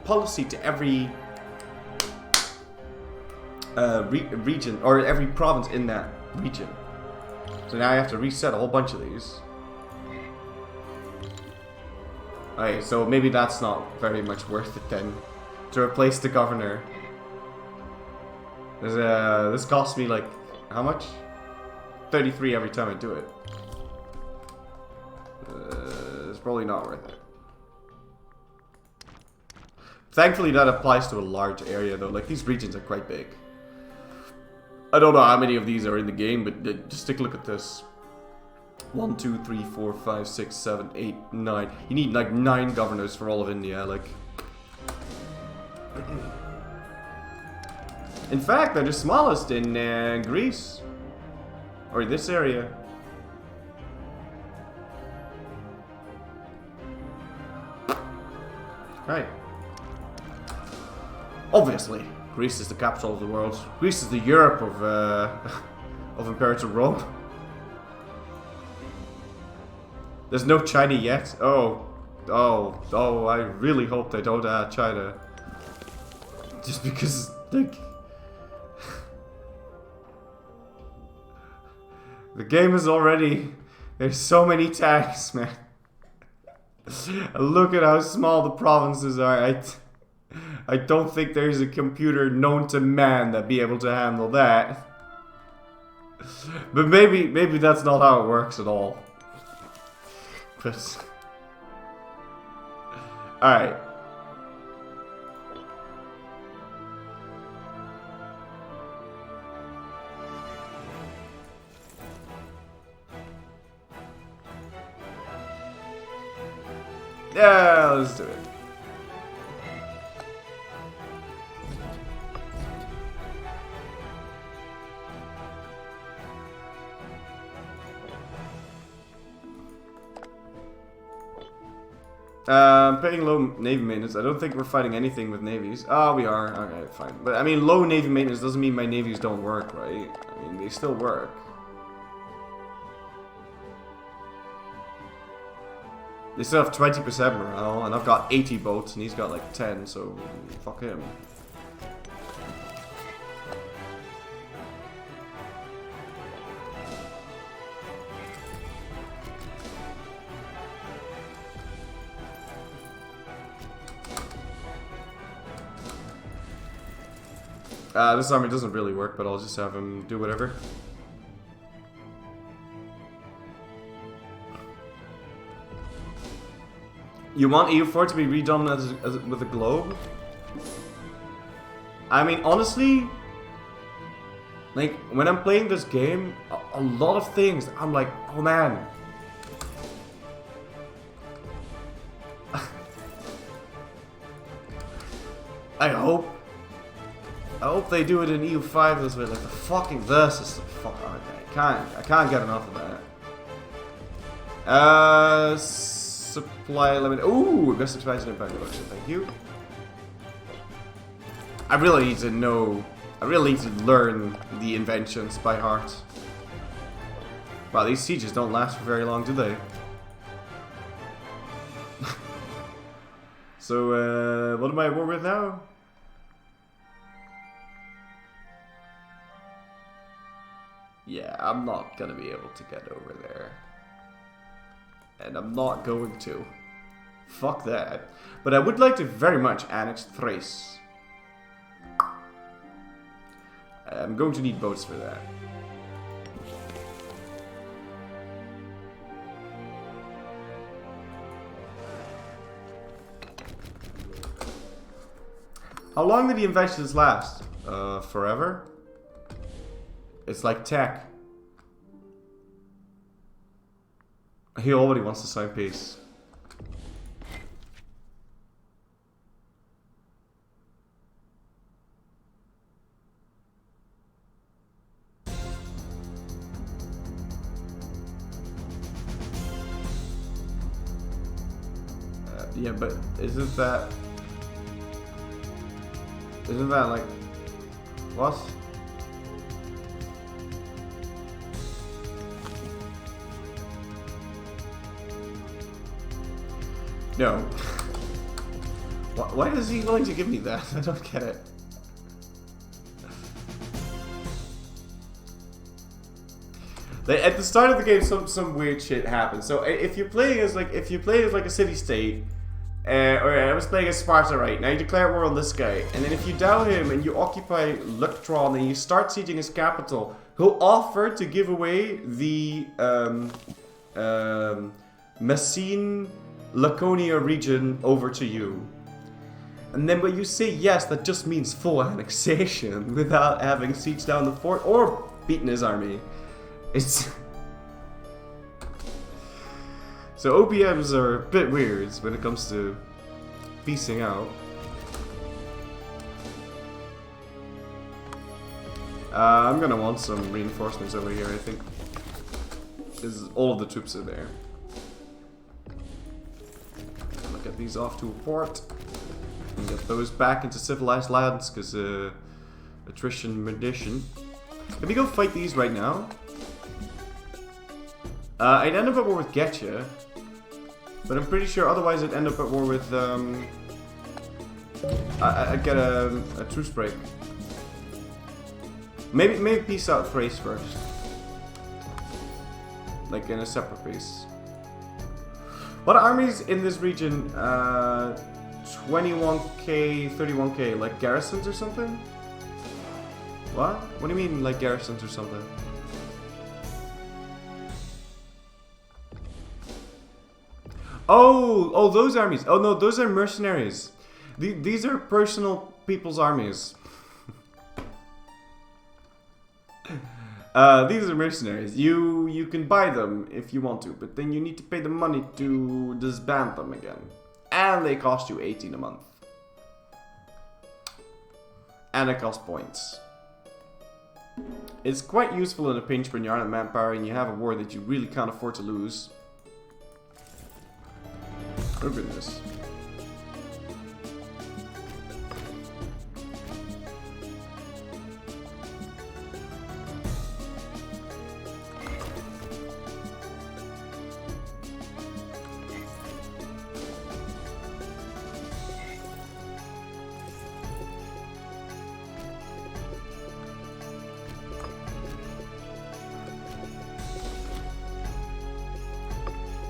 policy to every region, or every province in that region. So now I have to reset a whole bunch of these. Alright, so maybe that's not very much worth it then, to replace the governor. This costs me like, how much? 33 every time I do it. It's probably not worth it. Thankfully that applies to a large area though, like these regions are quite big. I don't know how many of these are in the game, but just take a look at this. 1, 2, 3, 4, 5, 6, 7, 8, 9. You need like 9 governors for all of India, like... In fact, they're the smallest in Greece. Or this area. Right. Obviously, Greece is the capital of the world. Greece is the Europe of of Imperator Rome. There's no China yet. Oh, I really hope they don't add China. Just because, like... The game is already... There's so many tanks, man. Look at how small the provinces are. I don't think there's a computer known to man that'd be able to handle that. But maybe that's not how it works at all. But... Alright. Yeah, let's do it. Paying low navy maintenance. I don't think we're fighting anything with navies. Oh, we are. Okay, fine. But I mean, low navy maintenance doesn't mean my navies don't work, right? I mean, they still work. They still have 20% morale, and I've got 80 boats, and he's got like 10, so fuck him. This army doesn't really work, but I'll just have him do whatever. You want EU4 to be redone with a globe? I mean, honestly, like, when I'm playing this game, a lot of things, I'm like, oh man. I hope they do it in EU5 this way, like the fucking versus. Fuck, I can't get enough of that. Supply limit. Ooh, best expansion impact reduction. Thank you. I really need to know. I really need to learn the inventions by heart. Wow, these sieges don't last for very long, do they? So, what am I at war with now? Yeah, I'm not gonna be able to get over there. And I'm not going to. Fuck that. But I would like to very much annex Thrace. I'm going to need boats for that. How long did the inventions last? Forever? It's like tech. He already wants to sign peace. Yeah, but isn't that like what? No. Why is he willing to give me that? I don't get it. At the start of the game, some weird shit happens. So if you're playing as like a city state, or I was playing as Sparta, right? Now you declare war on this guy, and then if you down him and you occupy Luctron and you start sieging his capital, he'll offer to give away the Messene Laconia region over to you. And then when you say yes, that just means full annexation without having sieged down the fort or beaten his army. It's so OPMs are a bit weird when it comes to piecing out. I'm gonna want some reinforcements over here, I think. Because all of the troops are there. I'm gonna get these off to a port. And get those back into civilized lands, because attrition medition. Can we go fight these right now? I'd end up at war with Getcha, but I'm pretty sure otherwise I'd end up at war with I'd get a truce break. Maybe peace out Thrace first, like in a separate peace. What armies in this region? 21k, 31k, like garrisons or something? What? What do you mean, like garrisons or something? Oh, those armies. Oh no, those are mercenaries. These are personal people's armies. These are mercenaries. You can buy them if you want to, but then you need to pay the money to disband them again. And they cost you 18 a month. And it costs points. It's quite useful in a pinch when you're out of manpower and you have a war that you really can't afford to lose. Oh goodness.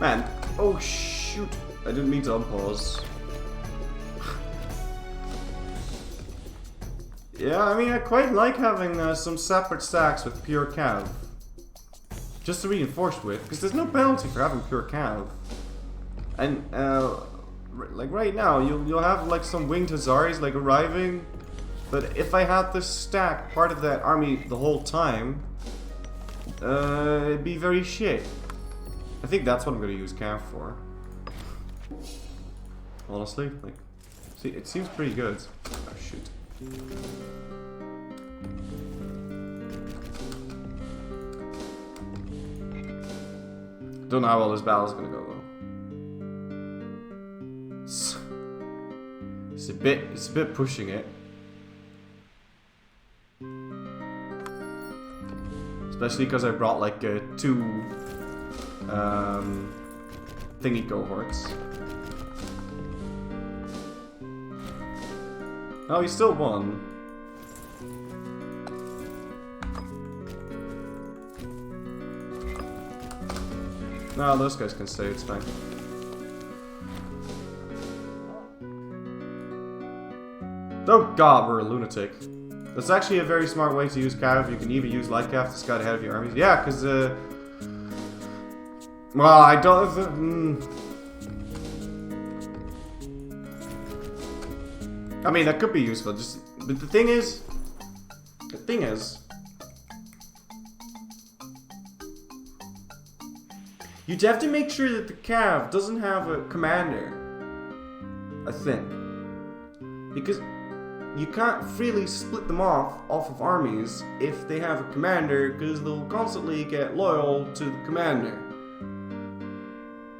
Man, oh shoot, I didn't mean to unpause. Yeah, I mean, I quite like having some separate stacks with pure cav. Just to reinforce with, because there's no penalty for having pure cav. And, like right now, you'll have like some winged Hazaris like arriving. But if I had this stack, part of that army the whole time, it'd be very shit. I think that's what I'm gonna use cav for. Honestly, like, see, it seems pretty good. Oh shoot. Don't know how well this battle's gonna go though. It's a bit pushing it. Especially because I brought like 2 thingy cohorts. Oh, he still won. No, those guys can stay, it's fine. Oh god, we're a lunatic. That's actually a very smart way to use cav. You can even use light cav to scout ahead of your armies. Yeah, because well, I don't. I mean, that could be useful. Just, but the thing is, you'd have to make sure that the cav doesn't have a commander. I think, because you can't freely split them off of armies if they have a commander, because they'll constantly get loyal to the commander.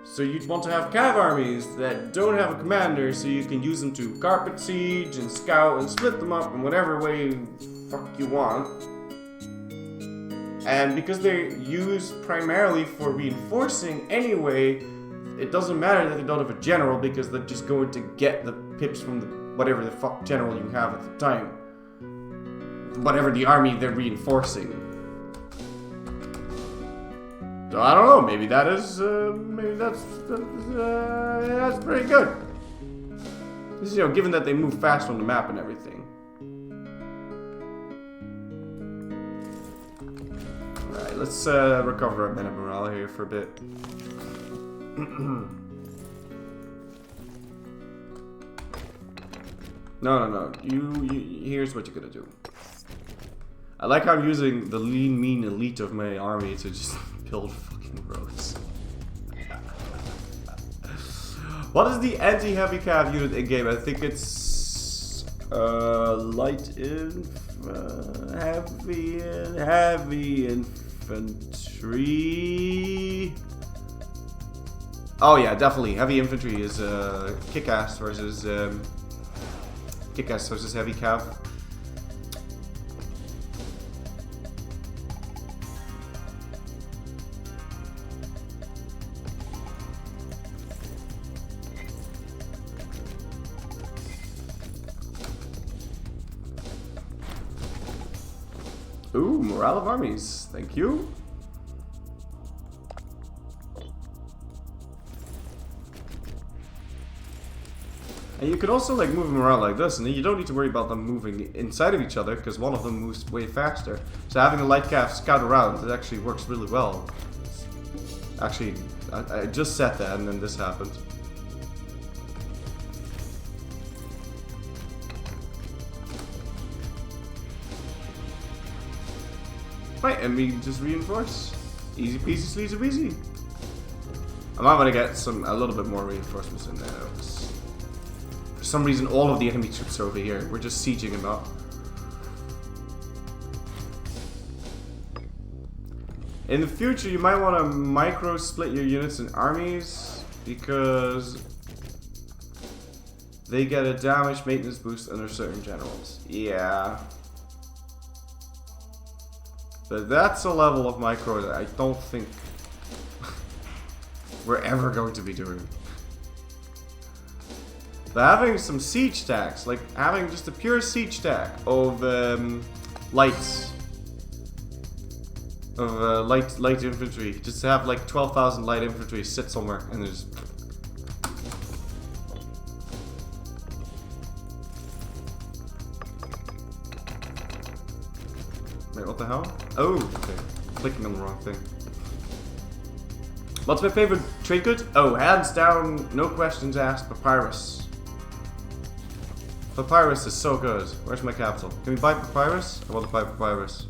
So you'd want to have cav armies that don't have a commander, so you can use them to carpet siege and scout and split them up in whatever way fuck you want. And because they're used primarily for reinforcing anyway, it doesn't matter that they don't have a general, because they're just going to get the pips from the whatever the fuck general you have at the time. Whatever the army they're reinforcing. So I don't know, maybe that is, maybe that's pretty good. Just, you know, given that they move fast on the map and everything. Alright, let's recover our men of morale here for a bit. No. You, here's what you're gonna do. I like how I'm using the lean, mean elite of my army to just build fucking roads. What is the anti-heavy cav unit in game? I think it's light heavy infantry. Oh yeah, definitely. Heavy infantry is kick-ass versus heavy cav. Ooh, morale of armies. Thank you. And you could also like move them around like this, and then you don't need to worry about them moving inside of each other, because one of them moves way faster. So having a light cav scout around, it actually works really well. Actually, I just said that, and then this happened. Right, and we just reinforce. Easy peasy, sleazy weezy. I'm not gonna get a little bit more reinforcements in there. For some reason, all of the enemy troops are over here. We're just sieging them up. In the future, you might want to micro split your units in armies. because they get a damage maintenance boost under certain generals. Yeah. But that's a level of micro that I don't think we're ever going to be doing. But having some siege stacks, like having just a pure siege stack of lights, of light infantry, just to have like 12,000 light infantry sit somewhere and there's. Wait, what the hell? Oh, okay. Clicking on the wrong thing. What's my favorite trade good? Oh, hands down, no questions asked, Papyrus. Papyrus is so good. Where's my capital? Can we buy Papyrus? I want to buy Papyrus.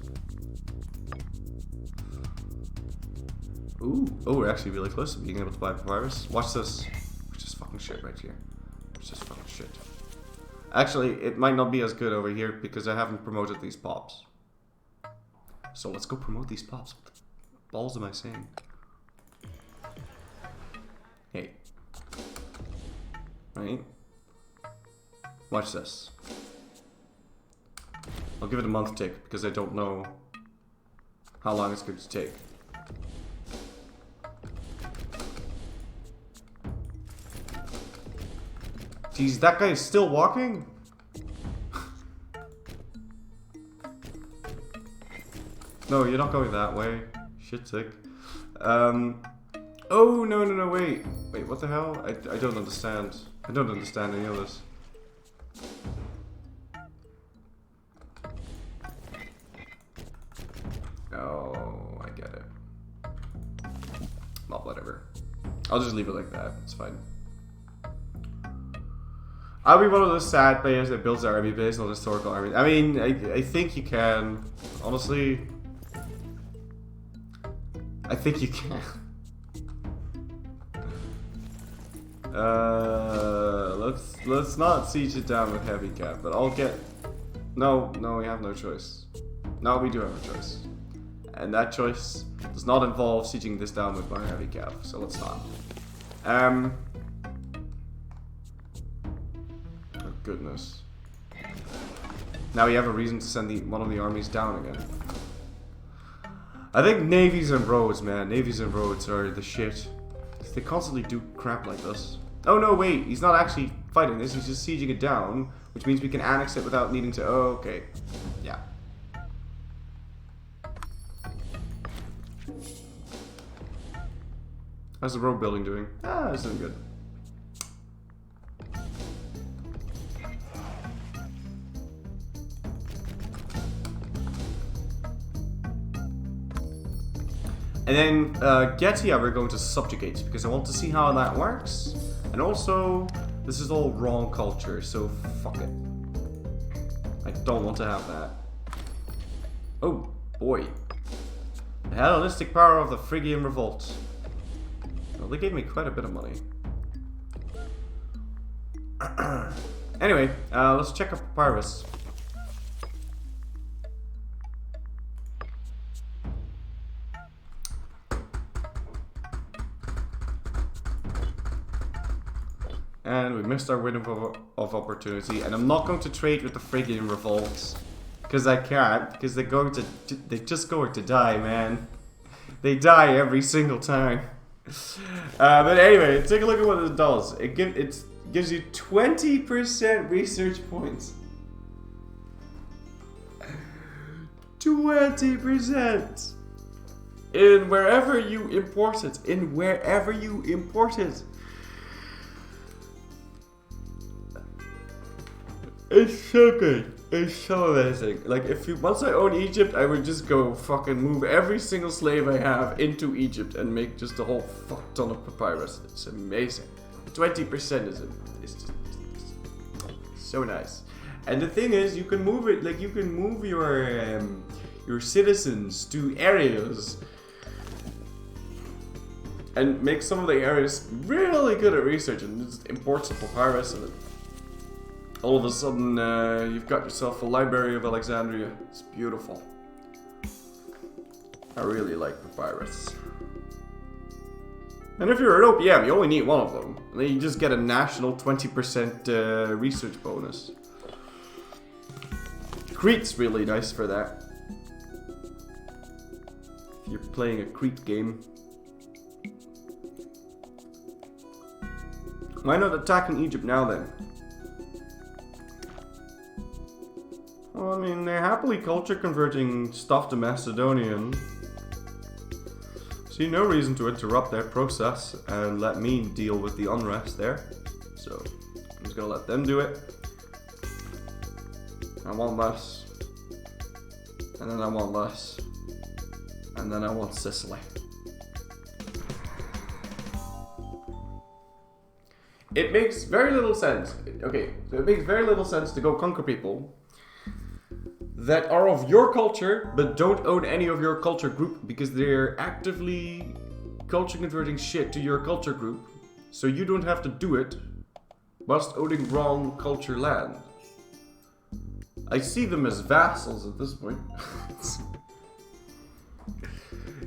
Ooh, oh, we're actually really close to being able to buy Papyrus. Watch this. Which is fucking shit right here. Which is fucking shit. Actually, it might not be as good over here because I haven't promoted these pops. So let's go promote these pops. What the balls am I saying? Hey. Right? Watch this. I'll give it a month tick because I don't know how long it's going to take. Jeez, that guy is still walking? No, you're not going that way. Shit sick. Oh, no, wait. Wait, what the hell? I don't understand. I don't understand any of this. Oh, I get it. Well, whatever. I'll just leave it like that. It's fine. I'll be one of those sad players that builds their army based on historical army. I mean, I think you can. Honestly, I think you can. Let's not siege it down with heavy cap, but I'll get. No, we have no choice. No, we do have a choice, and that choice does not involve sieging this down with my heavy cap. So let's not. Oh goodness. Now we have a reason to send one of the armies down again. I think navies and roads, man. Navies and roads are the shit. They constantly do crap like this. Oh no, wait. He's not actually fighting this. He's just sieging it down, which means we can annex it without needing to... Oh, okay. Yeah. How's the road building doing? Ah, it's doing good. And then Getia we're going to subjugate because I want to see how that works. And also, this is all wrong culture, so fuck it. I don't want to have that. Oh boy. The Hellenistic power of the Phrygian revolt. Well, they gave me quite a bit of money. Anyway, let's check out Papyrus. And we missed our window of opportunity, and I'm not going to trade with the Phrygian revolts because I can't, because they're just going to die, man. They die every single time. But anyway, take a look at what it does. It gives you 20% research points. 20% in wherever you import it. In wherever you import it. It's so good. It's so amazing. Like, once I own Egypt, I would just go fucking move every single slave I have into Egypt and make just a whole fuck ton of papyrus. It's amazing. 20% is just so nice. And the thing is, you can move it. Like, you can move your citizens to areas and make some of the areas really good at research and just import some papyrus and all of a sudden, you've got yourself a Library of Alexandria. It's beautiful. I really like papyrus. And if you're an OPM, you only need one of them. And then you just get a national 20% research bonus. Crete's really nice for that. If you're playing a Crete game. Why not attacking Egypt now then? Well, I mean, they're happily culture converting stuff to Macedonian. See no reason to interrupt their process and let me deal with the unrest there. So, I'm just gonna let them do it. I want less. And then I want less. And then I want Sicily. It makes very little sense. Okay, so it makes very little sense to go conquer people that are of your culture, but don't own any of your culture group, because they're actively culture converting shit to your culture group, so you don't have to do it, whilst owning wrong culture land. I see them as vassals at this point.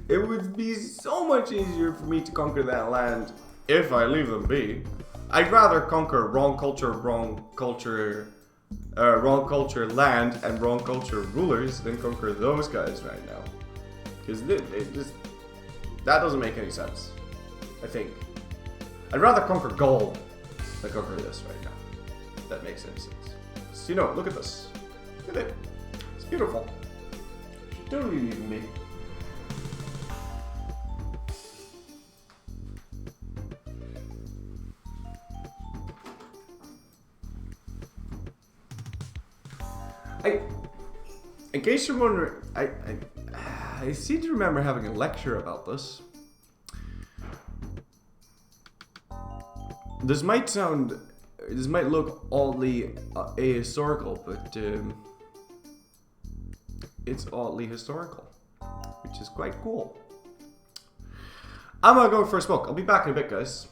It would be so much easier for me to conquer that land if I leave them be. I'd rather conquer wrong culture land and wrong culture rulers than conquer those guys right now. Because that doesn't make any sense, I think. I'd rather conquer gold than conquer this right now. That makes any sense. So, you know, look at this. Look at it. It's beautiful. Don't leave me. In case you're wondering, I seem to remember having a lecture about this. This might look oddly ahistorical, but it's oddly historical, which is quite cool. I'm gonna go for a smoke. I'll be back in a bit, guys.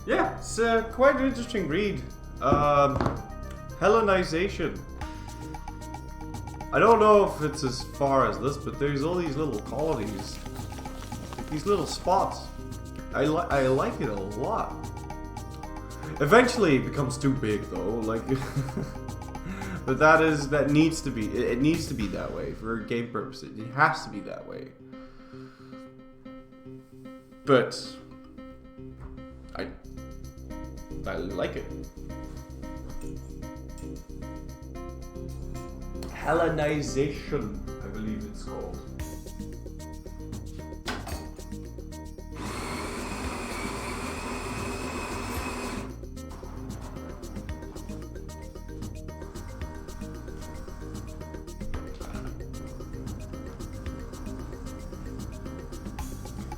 Yeah, it's quite an interesting read. Hellenization. I don't know if it's as far as this, but there's all these little colonies. These little spots. I like it a lot. Eventually it becomes too big though, like but that needs to be it needs to be that way for game purposes. It has to be that way. But I like it. Hellenization, I believe it's called.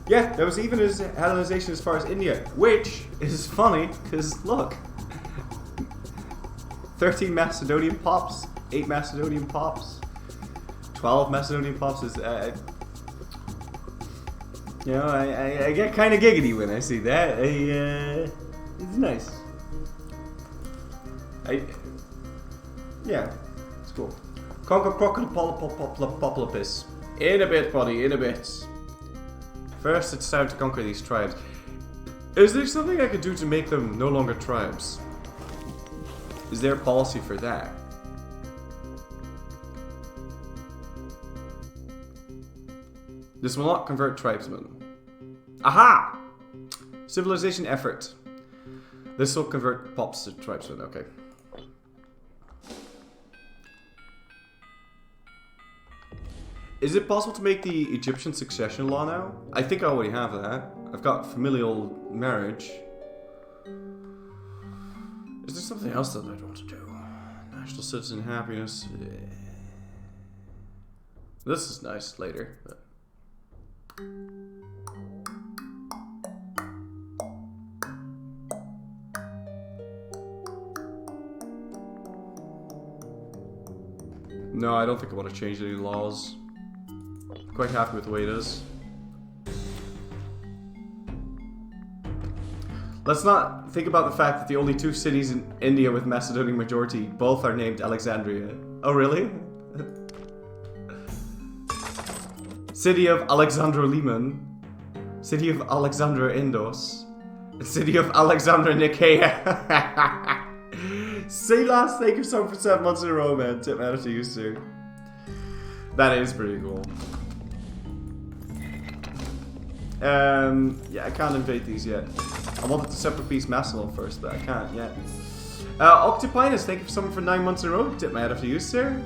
Yeah, there was even his Hellenization as far as India, which is funny, because look. 13 Macedonian pops, 8 Macedonian pops, 12 Macedonian pops is, you know, I get kind of giggity when I see that. It's nice. Yeah, it's cool. Conquer Crocodopopolopis. In a bit, buddy, in a bit. First, it's time to conquer these tribes. Is there something I could do to make them no longer tribes? Is there a policy for that? This will not convert tribesmen. Aha! Civilization effort. This will convert pops to tribesmen, okay. Is it possible to make the Egyptian succession law now? I think I already have that. I've got familial marriage. Is there something else that I'd want to do? National citizen happiness. This is nice later, but... No, I don't think I want to change any laws. Quite happy with the way it is. Let's not think about the fact that the only 2 cities in India with Macedonian majority both are named Alexandria. Oh, really? City of Alexandra Liman, City of Alexandra Indos, City of Alexandra Nicaea. Say last, thank you so much for 7 months in a row, man. Tip out to you, sir. That is pretty cool. Yeah, I can't invade these yet. I wanted to separate piece Macedon first, but I can't yet. Octopinus, thank you for someone for 9 months in a row. Tip my hat after you, sir.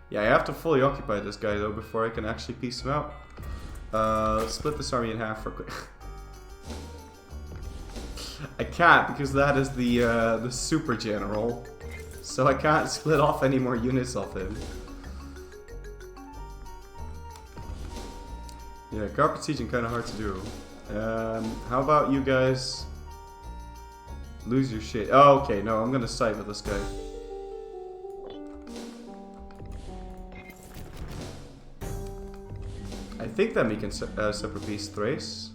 Yeah, I have to fully occupy this guy though before I can actually piece him out. Let's split this army in half real quick. I can't because that is the super general, so I can't split off any more units off him. Yeah, carpet sieging kind of hard to do. How about you guys lose your shit? Oh, okay, no, I'm gonna side with this guy. I think then we can separate piece Thrace.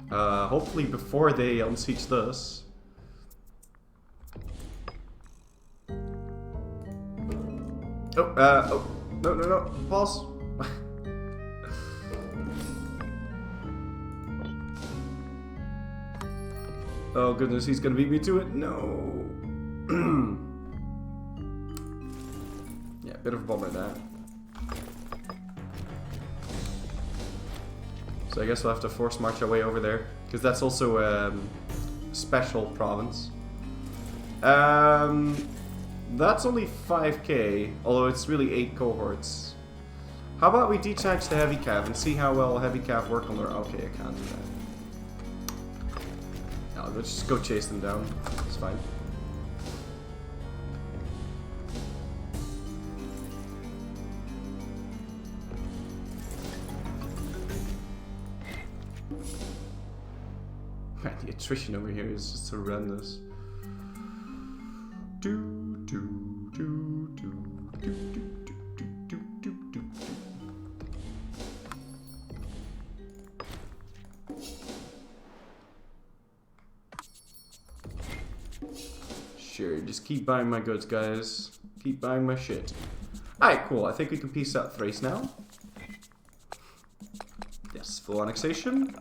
Hopefully before they unsiege this. Oh, no, pause. Oh goodness, he's gonna beat me to it. No. Yeah, bit of a bummer that. So I guess we'll have to force march our way over there, because that's also a special province. That's only 5k, although it's really 8 cohorts. How about we detach the heavy cav and see how well heavy cav work on their... Okay, I can't do that. No, let's just go chase them down. It's fine. Man, the attrition over here is just horrendous. Sure, just keep buying my goods, guys. Keep buying my shit. Alright, cool. I think we can piece out Thrace now. Yes, full annexation.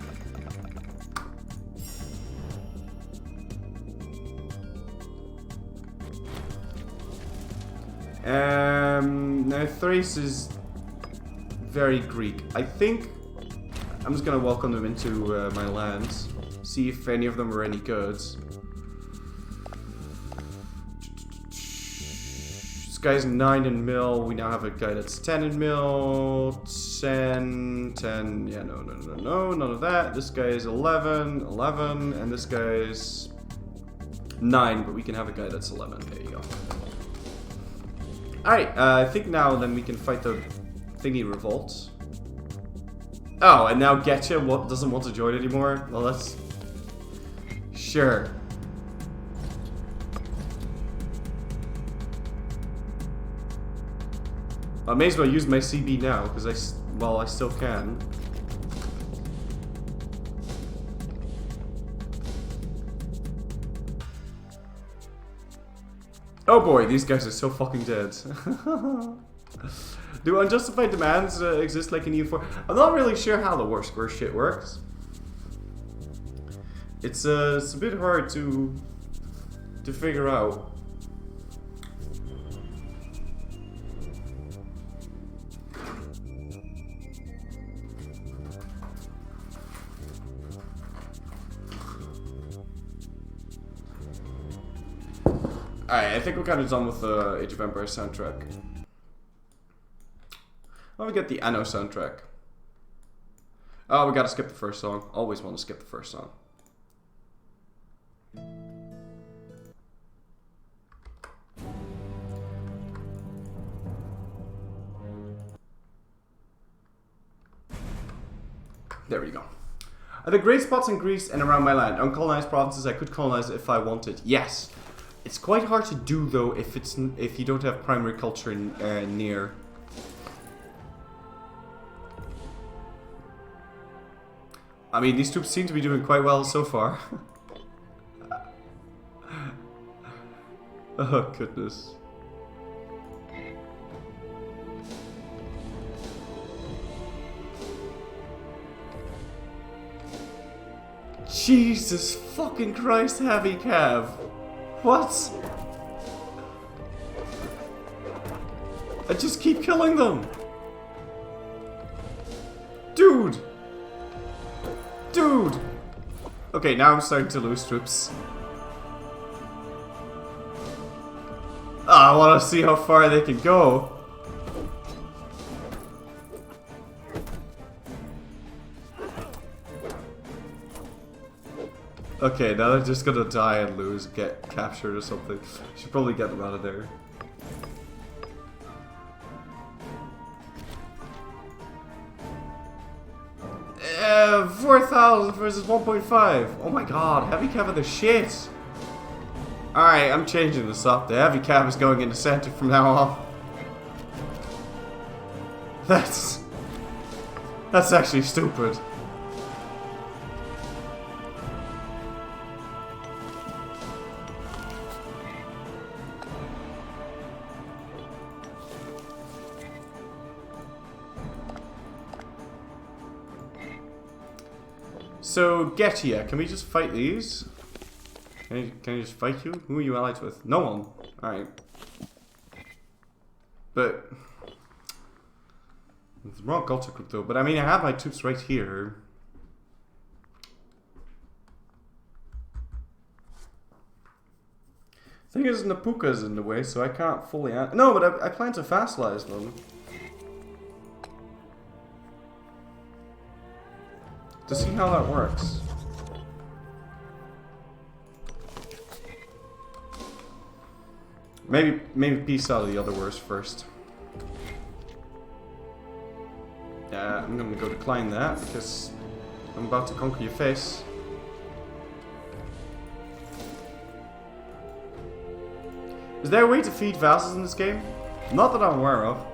Now Thrace is very Greek. I think I'm just gonna welcome them into my lands. See if any of them are any goods. This guy's 9 in mill. We now have a guy that's 10 in mill. 10. Yeah, no, none of that. This guy is 11, and this guy's 9, but we can have a guy that's 11. There you go. Alright, I think now then we can fight the thingy revolt. Oh, and now Getcha doesn't want to join anymore? Well, that's... Sure. I may as well use my CB now, because I still can. Oh boy, these guys are so fucking dead. Do unjustified demands exist like in EU4? I'm not really sure how the war score shit works. It's a bit hard to figure out. Alright, I think we're kind of done with the Age of Empires soundtrack. Why don't we get the Anno soundtrack? Oh, we gotta skip the first song. Always want to skip the first song. There we go. Are there great spots in Greece and around my land? Uncolonized provinces I could colonize if I wanted. Yes. It's quite hard to do though if you don't have primary culture near. I mean, these troops seem to be doing quite well so far. Oh goodness. Jesus fucking Christ, heavy cav. What? I just keep killing them. Dude. Dude. Okay, now I'm starting to lose troops. I want to see how far they can go. Okay, now they're just gonna die and lose, get captured or something. Should probably get them out of there. Uh, 4,000 versus 1.5. Oh my god, heavy cav are the shit. Alright, I'm changing this up. The heavy cav is going into center from now on. That's... That's actually stupid. So, Getia, can we just fight these? Can I just fight you? Who are you allied with? No one. Alright. But... it's the wrong culture group though. But I mean, I have my troops right here. Thing is, Napuka's in the way, so I can't fully... no, but I plan to vassalize them. To see how that works. Maybe peace out of the other wars first. Yeah, I'm gonna go decline that because I'm about to conquer your face. Is there a way to feed vassals in this game? Not that I'm aware of.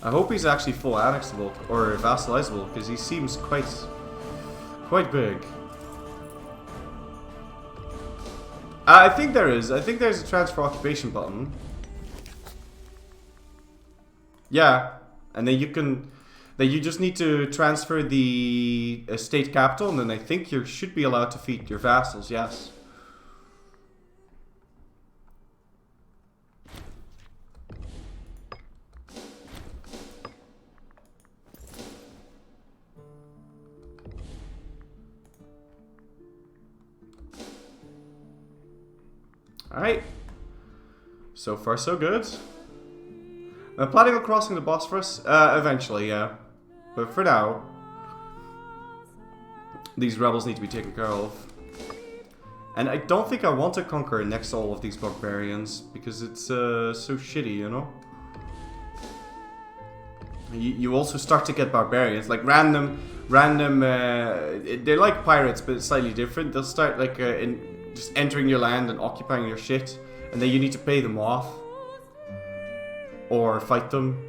I hope he's actually full annexable or vassalizable because he seems quite big. I think there is. I think there's a transfer occupation button. Yeah, and then you can. Then you just need to transfer the state capital, and then I think you should be allowed to feed your vassals. Yes. Alright. So far, so good. I'm planning on crossing the Bosphorus. Eventually, yeah. But for now, these rebels need to be taken care of. And I don't think I want to conquer next to all of these barbarians, because it's so shitty, you know? You also start to get barbarians, like random, they're like pirates, but it's slightly different. They'll start like just entering your land and occupying your shit, and then you need to pay them off or fight them.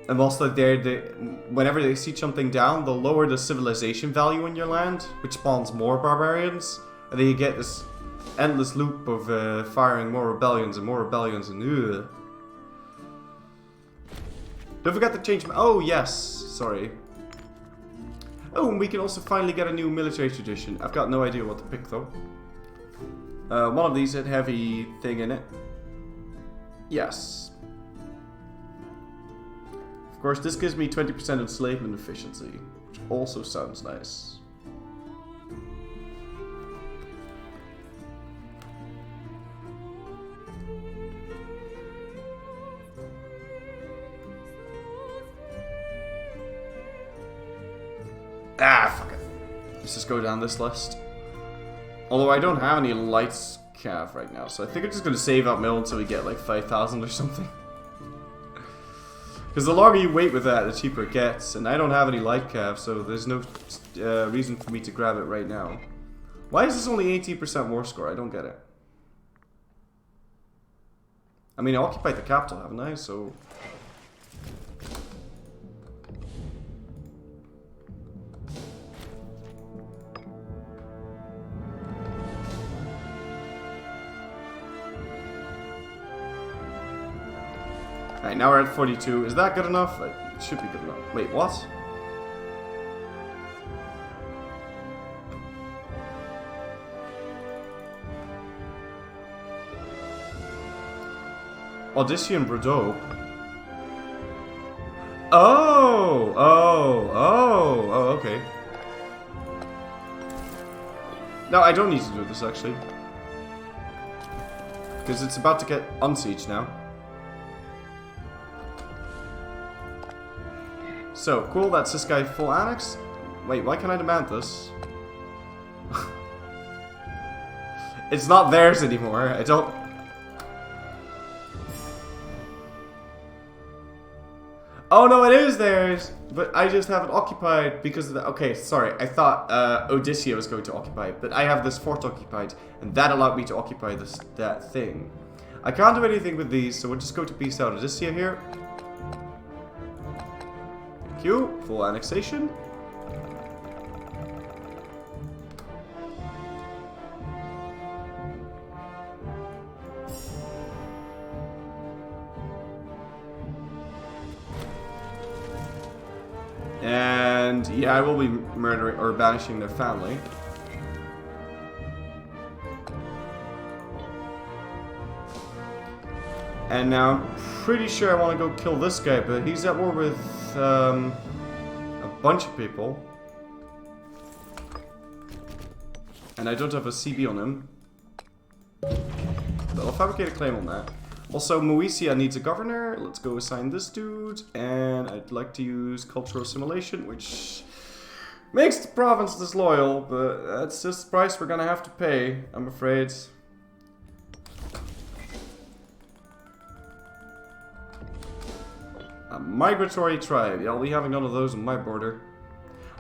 And also, whenever they see something down, they'll lower the civilization value in your land, which spawns more barbarians, and then you get this endless loop of firing more rebellions and more rebellions and ugh. Don't forget to change my... oh yes, sorry. Oh, and we can also finally get a new military tradition. I've got no idea what to pick though. One of these had heavy thing in it. Yes. Of course, this gives me 20% enslavement efficiency, which also sounds nice. Ah, fuck it. Let's just go down this list. Although I don't have any lights cav right now, so I think I'm just going to save up mill until we get like 5,000 or something. Because the longer you wait with that, the cheaper it gets. And I don't have any light cav, so there's no reason for me to grab it right now. Why is this only 18% war score? I don't get it. I mean, I occupied the capital, haven't I? So... Alright, now we're at 42. Is that good enough? It should be good enough. Wait, what? Audition Bordeaux. Oh, okay. No, I don't need to do this actually. Because it's about to get unsieged now. So, cool, that's this guy full annex. Wait, why can't I demand this? It's not theirs anymore, I don't... Oh no, it is theirs! But I just have it occupied because of the... Okay, sorry. I thought Odysseus was going to occupy it. But I have this fort occupied. And that allowed me to occupy that thing. I can't do anything with these, so we'll just go to peace out Odysseus here. Q. Full annexation. And yeah, I will be murdering or banishing their family. And now I'm pretty sure I want to go kill this guy, but he's at war with a bunch of people. And I don't have a CB on him. But I'll fabricate a claim on that. Also, Moesia needs a governor. Let's go assign this dude. And I'd like to use cultural assimilation, which makes the province disloyal, but that's just the price we're gonna have to pay, I'm afraid. A migratory tribe. Yeah, I'll be having none of those on my border.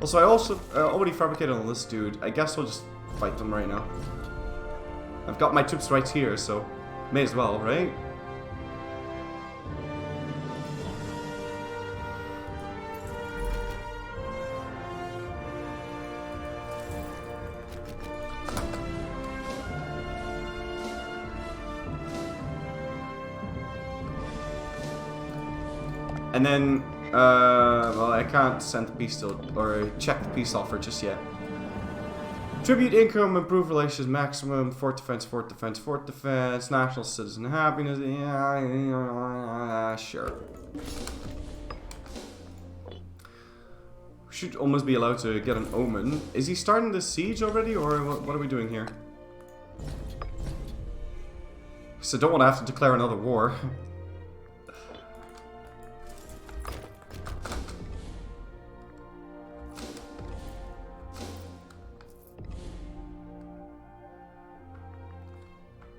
Also, I also already fabricated on this dude. I guess we'll just fight them right now. I've got my troops right here, so may as well, right? And then, well, I can't send the peace deal, or check the peace offer just yet. Tribute income, improve relations, maximum, fort defense, fort defense, fort defense, national citizen happiness, yeah, sure. We should almost be allowed to get an omen. Is he starting the siege already, or what are we doing here? So I don't want to have to declare another war.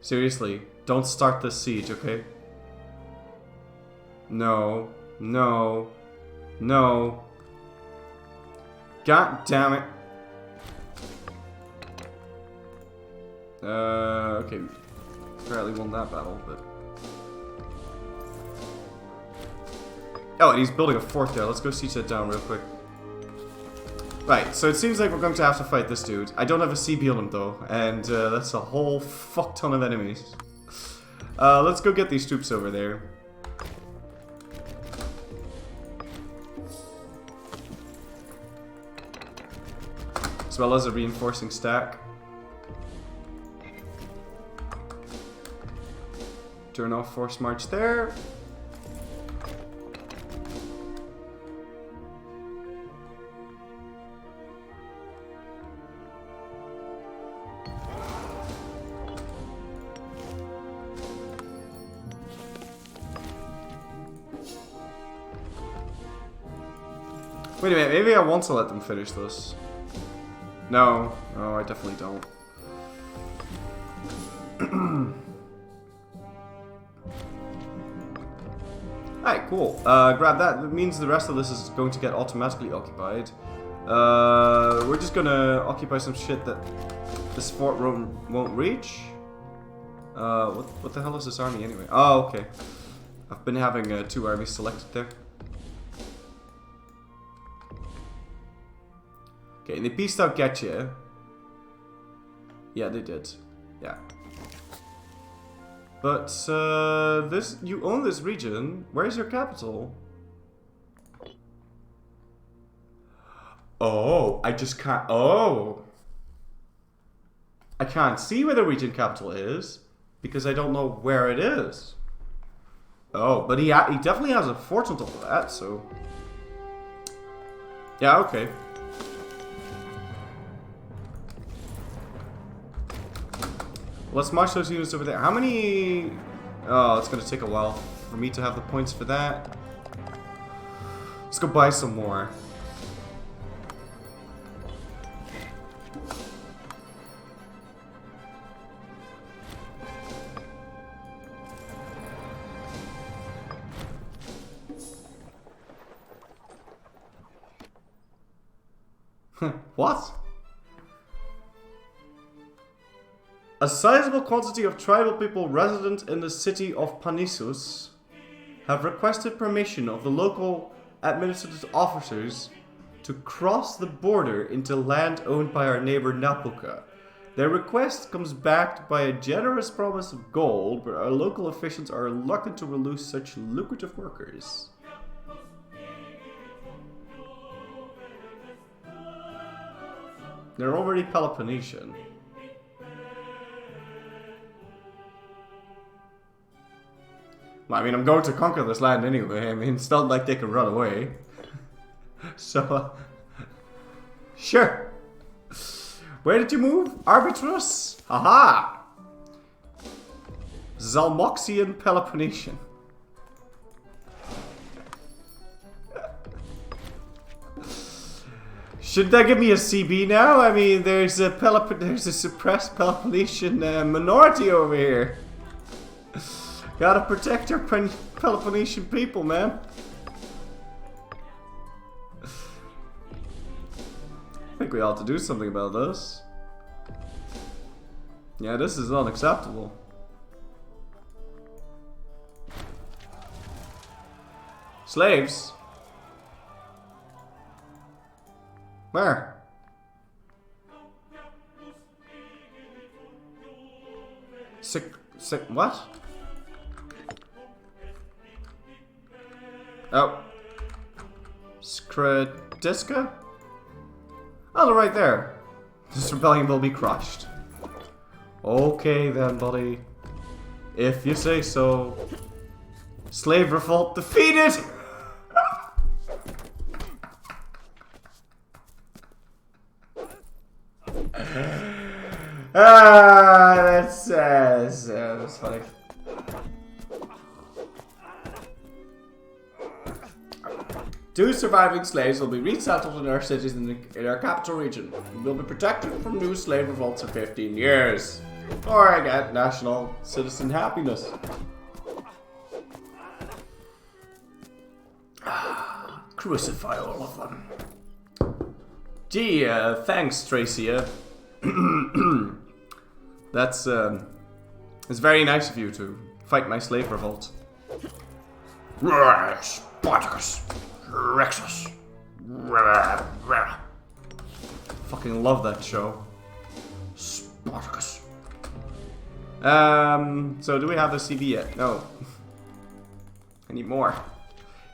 Seriously, don't start this siege, okay? No, no, no. God damn it. Okay. Apparently won that battle, but... Oh, and he's building a fort there. Let's go siege that down real quick. Right, so it seems like we're going to have to fight this dude. I don't have a CB on him though, and that's a whole fuck ton of enemies. Let's go get these troops over there. As well as a reinforcing stack. Turn off force march there. Wait a minute, maybe I want to let them finish this. No, no, I definitely don't. Alright, cool. Grab that. That means the rest of this is going to get automatically occupied. We're just gonna occupy some shit that this fort won't reach. What the hell is this army anyway? Oh, okay. I've been having 2 armies selected there. Okay, and they pieced out Getcha. Yeah, they did. Yeah. But, this... You own this region. Where's your capital? Oh, I just can't... Oh! I can't see where the region capital is, because I don't know where it is. Oh, but he definitely has a fort on top of that, so... Yeah, okay. Let's march those units over there. How many... Oh, it's gonna take a while for me to have the points for that. Let's go buy some more. What? A sizable quantity of tribal people resident in the city of Panissus have requested permission of the local administrative officers to cross the border into land owned by our neighbor Napuka. Their request comes backed by a generous promise of gold, but our local officials are reluctant to release such lucrative workers. They're already Peloponnesian. Well, I mean, I'm going to conquer this land anyway. I mean, it's not like they can run away. So, sure. Where did you move? Arbitrus? Haha! Zalmoxian Peloponnesian. Should that give me a CB now? I mean, there's a suppressed Peloponnesian minority over here. Gotta protect our Peloponnesian people, man. I think we ought to do something about this. Yeah, this is unacceptable. Slaves? Where? What? Oh. Skradiska? Oh, they're right there. This rebellion will be crushed. Okay then, buddy. If you say so. Slave revolt defeated! That's funny. Two surviving slaves will be resettled in our cities in our capital region. We'll be protected from new slave revolts for 15 years. Or I get national citizen happiness. Crucify all of them. Gee, thanks, Tracia. That's it's very nice of you to fight my slave revolt. Spartacus, Rexus. Fucking love that show. Spartacus. So do we have the CV yet? No. I need more.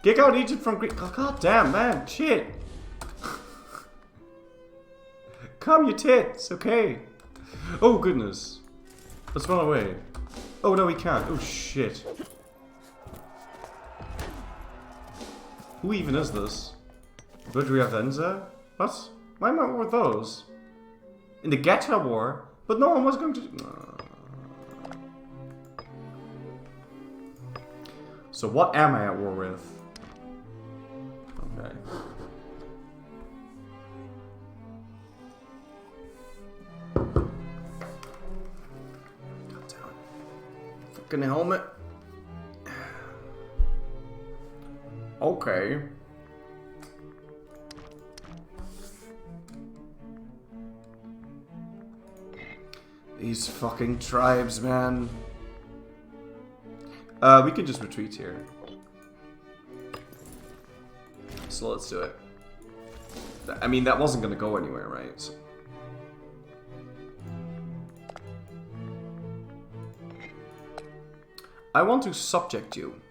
Kick out Egypt from Greece. Oh, god damn, man. Shit. Calm your tits, okay. Oh, goodness. Let's run away. Oh, no, we can't. Oh, shit. Who even is this? Budria Venza? What? Why am I with those? In the Geta War? But no one was going to... So what am I at war with? Okay. God damn it. Fucking helmet. Okay. These fucking tribes, man. We can just retreat here. So let's do it. I mean, that wasn't gonna go anywhere, right? So. I want to subject you.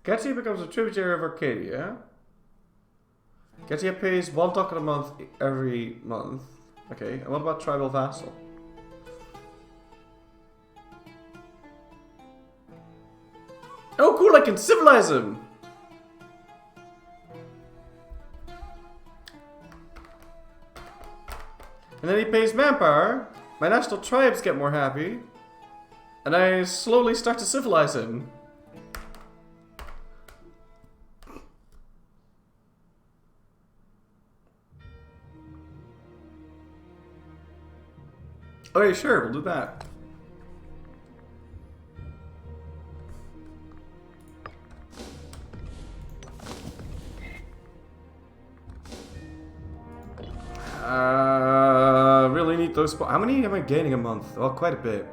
Getia becomes a tributary of Arcadia. Getia pays 1 ducat a month every month. Okay, and what about tribal vassal? Oh cool, I can civilize him! And then he pays manpower. My national tribes get more happy. And I slowly start to civilize him. Okay, sure, we'll do that. Really need those. How many am I gaining a month? Oh, quite a bit.